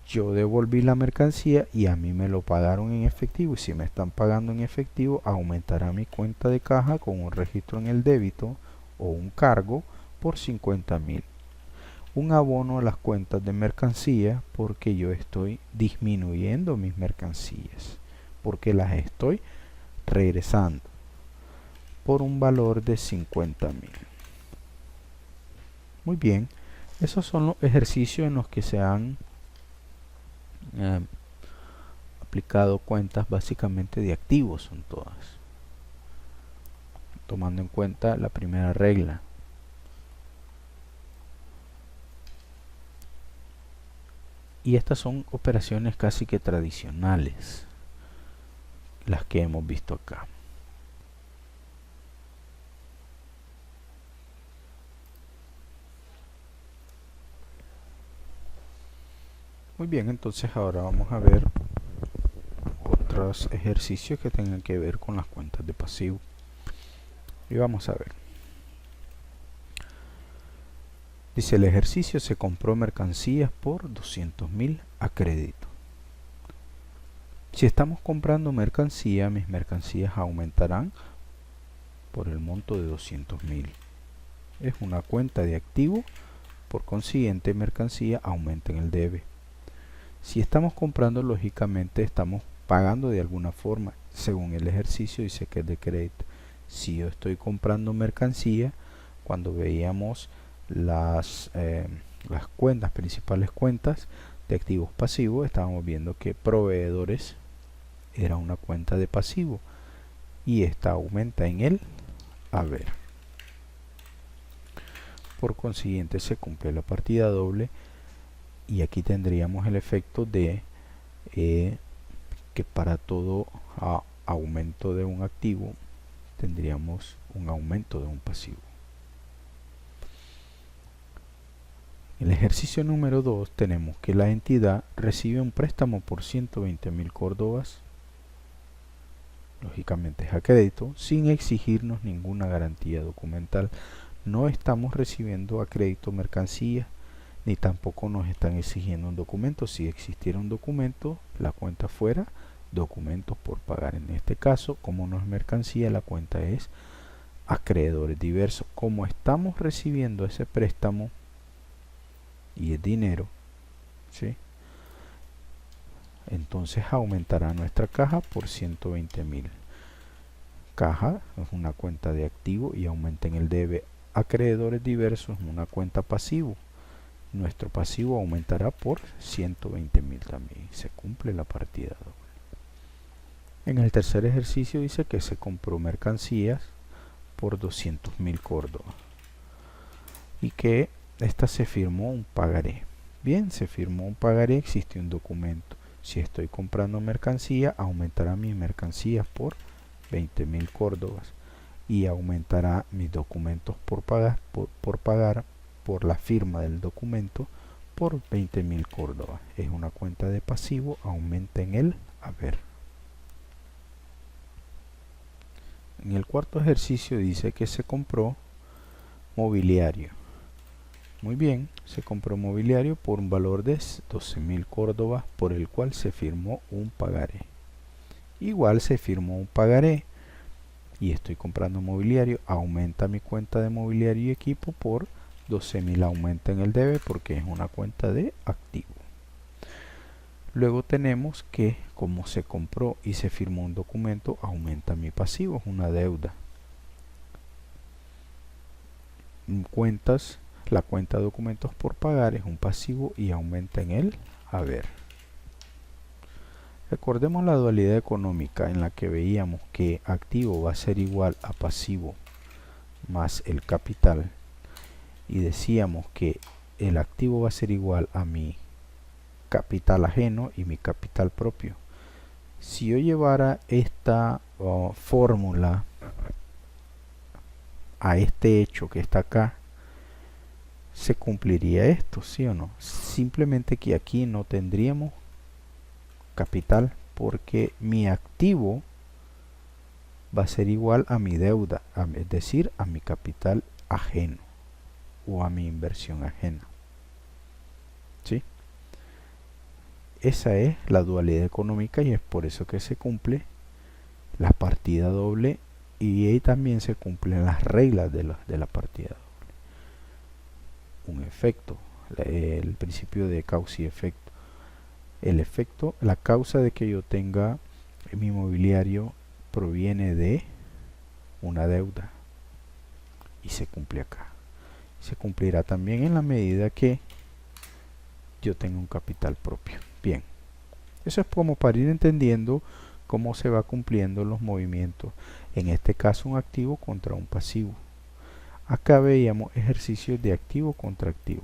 Yo devolví la mercancía y a mí me lo pagaron en efectivo, y si me están pagando en efectivo aumentará mi cuenta de caja con un registro en el débito o un cargo por 50.000. Un abono a las cuentas de mercancía porque yo estoy disminuyendo mis mercancías, porque las estoy regresando por un valor de 50.000. Muy bien, esos son los ejercicios en los que se han aplicado cuentas básicamente de activos, son todas, tomando en cuenta la primera regla. Y estas son operaciones casi que tradicionales, las que hemos visto acá. Muy bien, entonces ahora vamos a ver otros ejercicios que tengan que ver con las cuentas de pasivo. Y vamos a ver. Dice el ejercicio: se compró mercancías por 200.000 a crédito. Si estamos comprando mercancía, mis mercancías aumentarán por el monto de 200.000. Es una cuenta de activo, por consiguiente mercancía aumenta en el debe. Si estamos comprando, lógicamente estamos pagando de alguna forma. Según el ejercicio dice que es de crédito. Si yo estoy comprando mercancía, cuando veíamos las cuentas, principales cuentas de activos pasivos, estábamos viendo que proveedores era una cuenta de pasivo y esta aumenta en el haber. Por consiguiente se cumple la partida doble y aquí tendríamos el efecto de que para todo aumento de un activo tendríamos un aumento de un pasivo. En el ejercicio número 2 tenemos que la entidad recibe un préstamo por 120.000 córdobas, lógicamente es a crédito, sin exigirnos ninguna garantía documental. No estamos recibiendo a crédito mercancías, ni tampoco nos están exigiendo un documento. Si existiera un documento, la cuenta fuera documentos por pagar. En este caso, como no es mercancía, la cuenta es acreedores diversos. Como estamos recibiendo ese préstamo y es dinero, ¿sí? Entonces aumentará nuestra caja por 120.000. Caja es una cuenta de activo y aumenta en el debe. Acreedores diversos es una cuenta pasivo. Nuestro pasivo aumentará por 120.000 también. Se cumple la partida doble. En el tercer ejercicio dice que se compró mercancías por 200.000 córdobas y que esta se firmó un pagaré. Bien, se firmó un pagaré, existe un documento. Si estoy comprando mercancía, aumentará mis mercancías por 20.000 córdobas y aumentará mis documentos por pagar por la firma del documento por 20.000 córdobas. Es una cuenta de pasivo, aumenta en el haber. En el cuarto ejercicio dice que se compró mobiliario. Muy bien, se compró mobiliario por un valor de 12.000 córdobas por el cual se firmó un pagaré. Igual se firmó un pagaré y estoy comprando mobiliario, aumenta mi cuenta de mobiliario y equipo por 12.000, aumenta en el debe porque es una cuenta de activo. Luego tenemos que como se compró y se firmó un documento, aumenta mi pasivo, es una deuda. La cuenta de documentos por pagar es un pasivo y aumenta en el haber. Recordemos la dualidad económica en la que veíamos que activo va a ser igual a pasivo más el capital y decíamos que el activo va a ser igual a mi capital ajeno y mi capital propio. Si yo llevara esta fórmula a este hecho que está acá, se cumpliría esto, ¿sí o no? Simplemente que aquí no tendríamos capital porque mi activo va a ser igual a mi deuda, es decir, a mi capital ajeno o a mi inversión ajena. ¿Sí? Esa es la dualidad económica y es por eso que se cumple la partida doble y ahí también se cumplen las reglas de la partida doble. Un efecto, el principio de causa y efecto. El efecto, la causa de que yo tenga mi mobiliario proviene de una deuda y se cumple acá. Se cumplirá también en la medida que yo tenga un capital propio. Bien, eso es como para ir entendiendo cómo se va cumpliendo los movimientos. En este caso un activo contra un pasivo. Acá veíamos ejercicios de activo contra activo.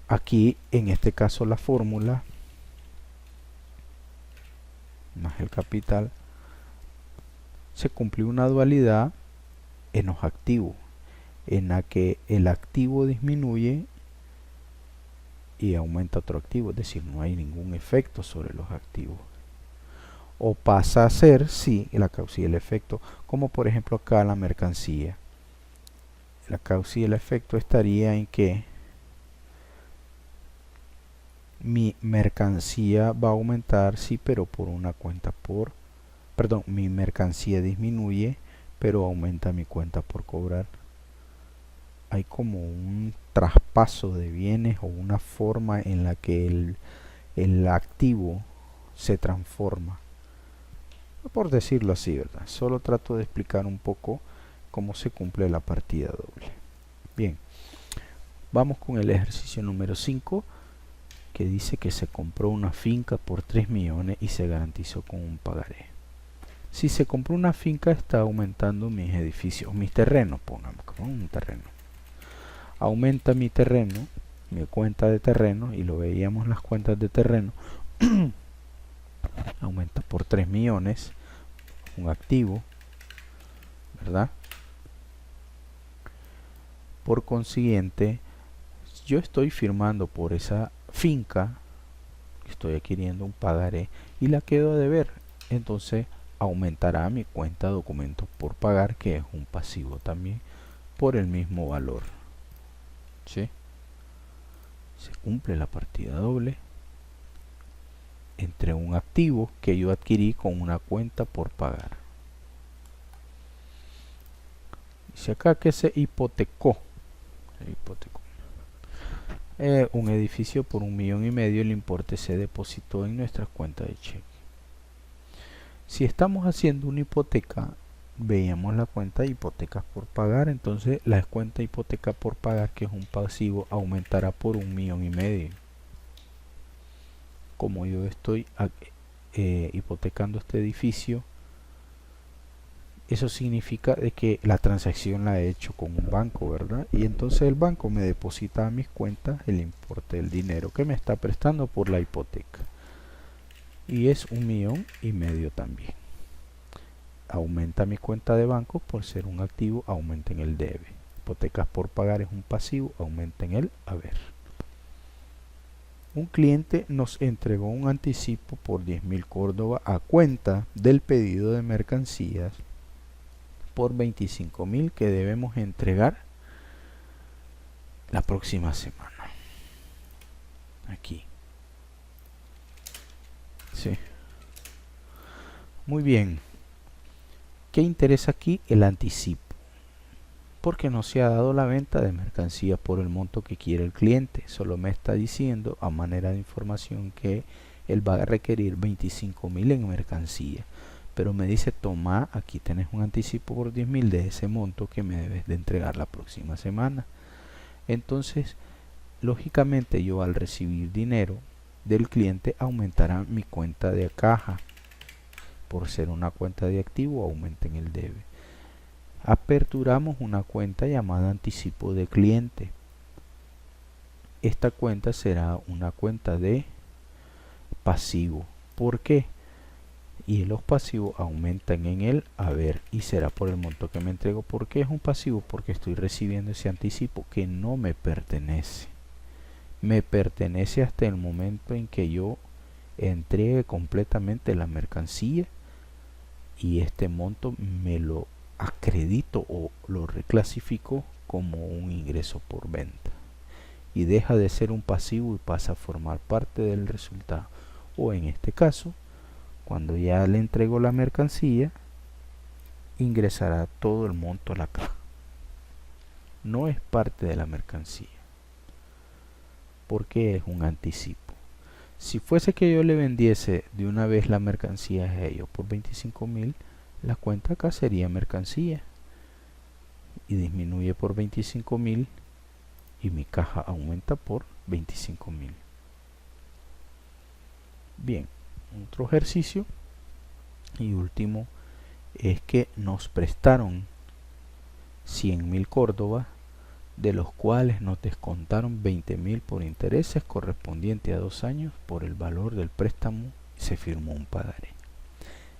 Aquí en este caso la fórmula más el capital se cumplió una dualidad en los activos en la que el activo disminuye y aumenta otro activo, es decir, no hay ningún efecto sobre los activos. O pasa a ser, sí, la causa y el efecto, como por ejemplo acá la mercancía. La causa y el efecto estaría en que mi mercancía va a aumentar, sí, pero por una cuenta por, perdón, mi mercancía disminuye, pero aumenta mi cuenta por cobrar. Hay como un traspaso de bienes o una forma en la que el activo se transforma, por decirlo así, ¿verdad? Solo trato de explicar un poco cómo se cumple la partida doble. Bien, vamos con el ejercicio número 5 que dice que se compró una finca por 3 millones y se garantizó con un pagaré. Si se compró una finca, está aumentando mis edificios, mis terrenos, pongamos como un terreno. Aumenta mi terreno, mi cuenta de terreno, y lo veíamos las cuentas de terreno, aumenta por 3 millones, un activo, ¿verdad? Por consiguiente, yo estoy firmando por esa finca, estoy adquiriendo un pagaré y la quedo a deber, entonces aumentará mi cuenta de documentos por pagar, que es un pasivo también, por el mismo valor. ¿Sí? Se cumple la partida doble entre un activo que yo adquirí con una cuenta por pagar. Dice acá que se hipotecó. Un edificio por 1,5 millones, el importe se depositó en nuestra cuenta de cheque. Si estamos haciendo una hipoteca, veíamos la cuenta de hipotecas por pagar, entonces la cuenta de hipoteca por pagar, que es un pasivo, aumentará por 1,5 millones. Como yo estoy hipotecando este edificio, eso significa de que la transacción la he hecho con un banco, ¿verdad? Y entonces el banco me deposita a mis cuentas el importe del dinero que me está prestando por la hipoteca. Y es 1,5 millones también. Aumenta mi cuenta de banco por ser un activo, aumenta en el debe. Hipotecas por pagar es un pasivo, aumenta en el haber. Un cliente nos entregó un anticipo por 10.000 córdobas a cuenta del pedido de mercancías por 25.000 que debemos entregar la próxima semana. Aquí. Sí. Muy bien. ¿Qué interesa aquí? El anticipo. Porque no se ha dado la venta de mercancía por el monto que quiere el cliente. Solo me está diciendo a manera de información que él va a requerir 25.000 en mercancía. Pero me dice, toma, aquí tenés un anticipo por 10.000 de ese monto que me debes de entregar la próxima semana. Entonces, lógicamente yo al recibir dinero del cliente aumentará mi cuenta de caja. Por ser una cuenta de activo, aumenta en el debe. Aperturamos una cuenta llamada anticipo de cliente. Esta cuenta será una cuenta de pasivo. ¿Por qué? Y los pasivos aumentan en el haber y será por el monto que me entrego. ¿Por qué es un pasivo? Porque estoy recibiendo ese anticipo que no me pertenece. Me pertenece hasta el momento en que yo entregue completamente la mercancía y este monto me lo acredito o lo reclasifico como un ingreso por venta y deja de ser un pasivo y pasa a formar parte del resultado. O en este caso, cuando ya le entrego la mercancía, ingresará todo el monto a la caja. No es parte de la mercancía, porque es un anticipo. Si fuese que yo le vendiese de una vez la mercancía a ellos por 25.000, la cuenta acá sería mercancía y disminuye por 25.000 y mi caja aumenta por 25.000. Bien, otro ejercicio y último es que nos prestaron 100.000 córdobas, de los cuales nos descontaron 20.000 por intereses correspondiente a 2 años por el valor del préstamo y se firmó un pagaré.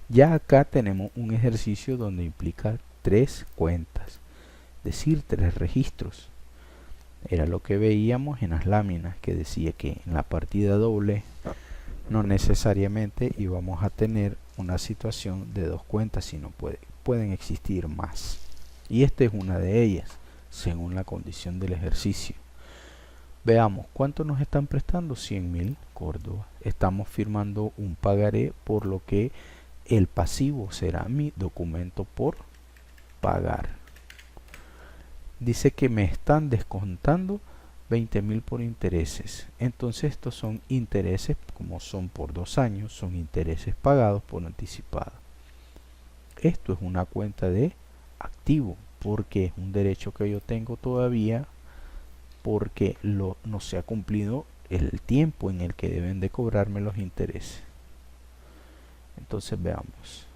Ya acá tenemos un ejercicio donde implica 3 cuentas, es decir, 3 registros. Era lo que veíamos en las láminas que decía que en la partida doble no necesariamente íbamos a tener una situación de 2 cuentas, sino pueden existir más. Y esta es una de ellas, según la condición del ejercicio. Veamos, ¿cuánto nos están prestando? 100.000 córdobas. Estamos firmando un pagaré, por lo que el pasivo será mi documento por pagar. Dice que me están descontando 20.000 por intereses. Entonces estos son intereses, como son por 2 años, son intereses pagados por anticipado. Esto es una cuenta de activo, porque es un derecho que yo tengo todavía, porque no se ha cumplido el tiempo en el que deben de cobrarme los intereses. Entonces veamos.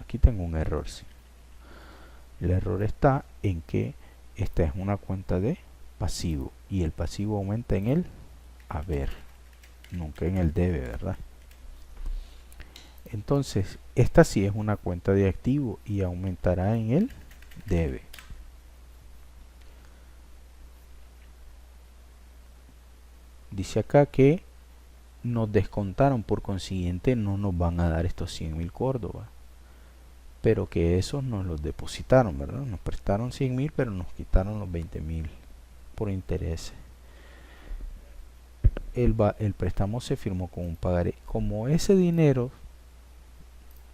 Aquí tengo un error. ¿Sí? El error está en que esta es una cuenta de pasivo y el pasivo aumenta en el haber, nunca en el debe, ¿verdad? Entonces, esta sí es una cuenta de activo y aumentará en el debe. Dice acá que nos descontaron, por consiguiente no nos van a dar estos 100.000 córdobas, pero que esos nos los depositaron, ¿verdad? Nos prestaron 100.000, pero nos quitaron los 20.000 por intereses. el préstamo se firmó con un pagaré. Como ese dinero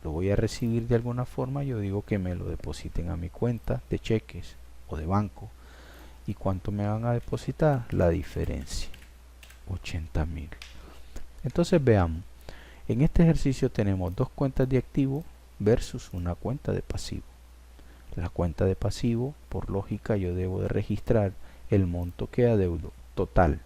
lo voy a recibir de alguna forma, yo digo que me lo depositen a mi cuenta de cheques o de banco. ¿Y cuánto me van a depositar? La diferencia, 80.000. Entonces veamos, en este ejercicio tenemos dos cuentas de activo versus una cuenta de pasivo. La cuenta de pasivo, por lógica, yo debo de registrar el monto que adeudo total.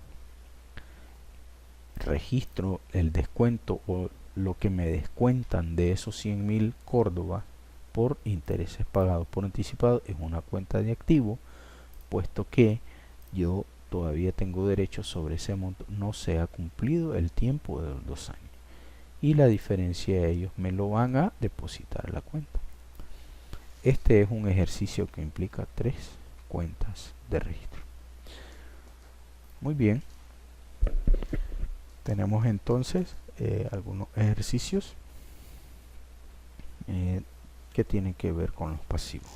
Registro el descuento o lo que me descuentan de esos 100.000 Córdoba por intereses pagados por anticipado en una cuenta de activo, puesto que yo todavía tengo derecho sobre ese monto, no se ha cumplido el tiempo de los 2 años. Y la diferencia ellos me lo van a depositar a la cuenta. Este es un ejercicio que implica 3 cuentas de registro. Muy bien. Tenemos entonces algunos ejercicios que tienen que ver con los pasivos.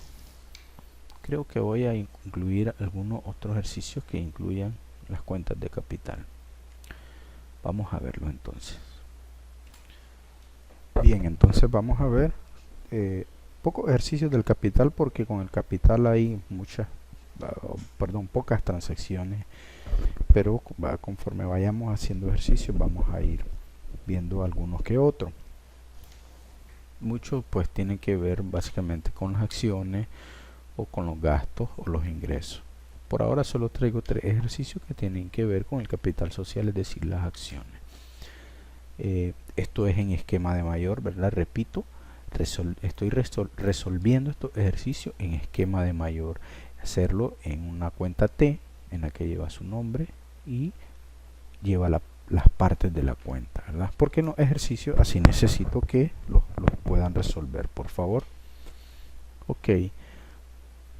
Creo que voy a incluir algunos otros ejercicios que incluyan las cuentas de capital. Vamos a verlo entonces. Bien, entonces vamos a ver pocos ejercicios del capital, porque con el capital hay pocas transacciones, pero conforme vayamos haciendo ejercicios vamos a ir viendo algunos que otros. Muchos pues tienen que ver básicamente con las acciones o con los gastos o los ingresos. Por ahora solo traigo 3 ejercicios que tienen que ver con el capital social, es decir, las acciones. Esto es en esquema de mayor, ¿verdad? Repito, estoy resolviendo estos ejercicios en esquema de mayor. Hacerlo en una cuenta T en la que lleva su nombre y lleva las partes de la cuenta, ¿verdad? Porque en los ejercicios así necesito que los puedan resolver, por favor. Ok,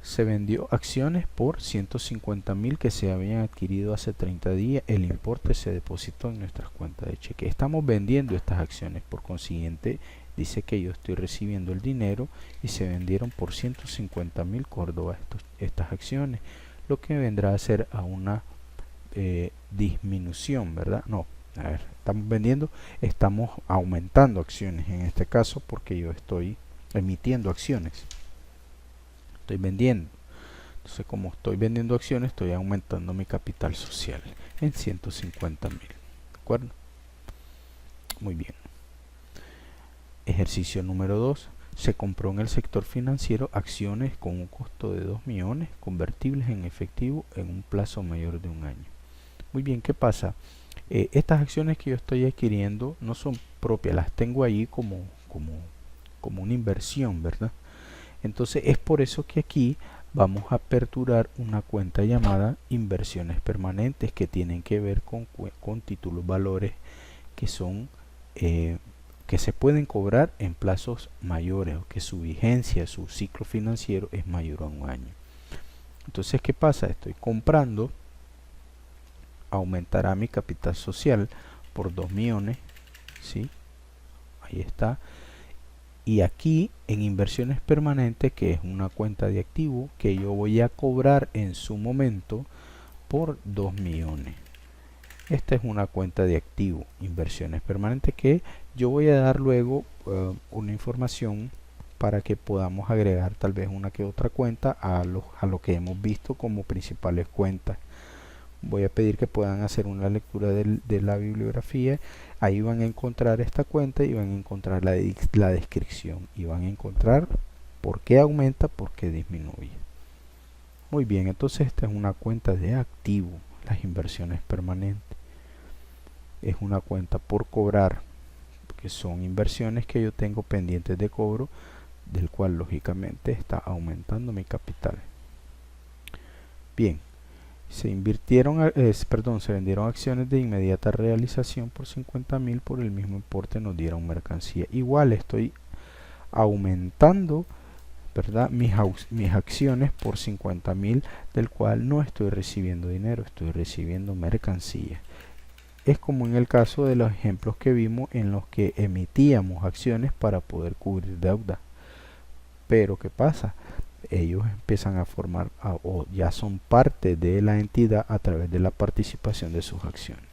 se vendió acciones por 150.000 que se habían adquirido hace 30 días. El importe se depositó en nuestras cuentas de cheque. Estamos vendiendo estas acciones, por consiguiente dice que yo estoy recibiendo el dinero y se vendieron por 150.000 Córdoba estas acciones, lo que vendrá a ser a una disminución, ¿verdad? No, a ver, estamos aumentando acciones en este caso, porque yo estoy emitiendo acciones, estoy vendiendo. Entonces, como estoy vendiendo acciones, estoy aumentando mi capital social en 150.000. ¿De acuerdo? Muy bien. Ejercicio número 2. Se compró en el sector financiero acciones con un costo de 2 millones convertibles en efectivo en un plazo mayor de un año. Muy bien, ¿qué pasa? Estas acciones que yo estoy adquiriendo no son propias, las tengo ahí como una inversión, ¿verdad? Entonces es por eso que aquí vamos a aperturar una cuenta llamada inversiones permanentes, que tienen que ver con títulos valores que son que se pueden cobrar en plazos mayores, o que su vigencia, su ciclo financiero es mayor a un año. Entonces, ¿qué pasa? Estoy comprando, aumentará mi capital social por 2 millones, ¿sí? Ahí está. Y aquí en inversiones permanentes, que es una cuenta de activo que yo voy a cobrar en su momento por 2 millones. Esta es una cuenta de activo, inversiones permanentes, que yo voy a dar luego una información para que podamos agregar tal vez una que otra cuenta a lo que hemos visto como principales cuentas. Voy a pedir que puedan hacer una lectura de la bibliografía. Ahí van a encontrar esta cuenta y van a encontrar la descripción y van a encontrar por qué aumenta, por qué disminuye. Muy bien, entonces esta es una cuenta de activo, las inversiones permanentes. Es una cuenta por cobrar, que son inversiones que yo tengo pendientes de cobro, del cual lógicamente está aumentando mi capital. Bien, se vendieron acciones de inmediata realización por 50.000, por el mismo importe nos dieron mercancía. Igual estoy aumentando, ¿verdad?, mis acciones por 50.000, del cual no estoy recibiendo dinero, estoy recibiendo mercancía. Es como en el caso de los ejemplos que vimos en los que emitíamos acciones para poder cubrir deuda. Pero ¿qué pasa? Ellos empiezan a o ya son parte de la entidad a través de la participación de sus acciones.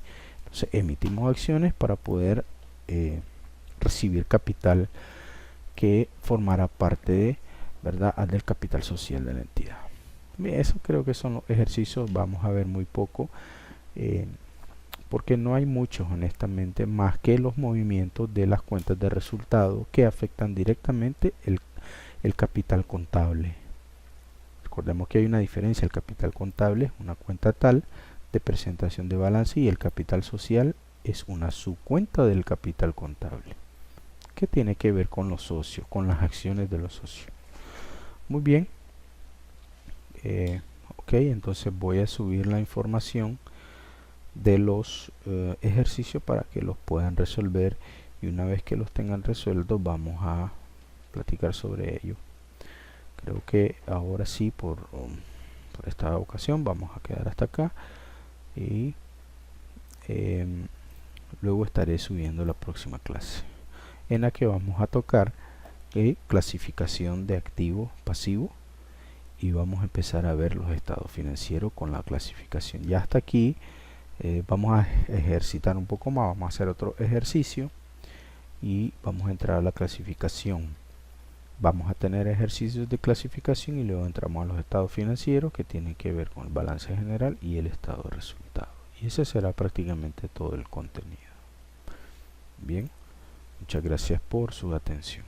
Entonces, emitimos acciones para poder recibir capital que formará parte de, ¿verdad?, del capital social de la entidad. Bien, eso creo que son los ejercicios. Vamos a ver muy poco, porque no hay muchos, honestamente, más que los movimientos de las cuentas de resultado que afectan directamente el capital contable. Recordemos que hay una diferencia. El capital contable es una cuenta tal de presentación de balance y el capital social es una subcuenta del capital contable que tiene que ver con los socios, con las acciones de los socios. Muy bien. Ok, entonces voy a subir la información de los ejercicios para que los puedan resolver, y una vez que los tengan resueltos vamos a platicar sobre ello. Creo que ahora sí, por esta ocasión vamos a quedar hasta acá, y luego estaré subiendo la próxima clase en la que vamos a tocar clasificación de activo pasivo, y vamos a empezar a ver los estados financieros con la clasificación. Ya hasta aquí vamos a ejercitar un poco más, vamos a hacer otro ejercicio y vamos a entrar a la clasificación. Vamos a tener ejercicios de clasificación y luego entramos a los estados financieros que tienen que ver con el balance general y el estado de resultado. Y ese será prácticamente todo el contenido. Bien, muchas gracias por su atención.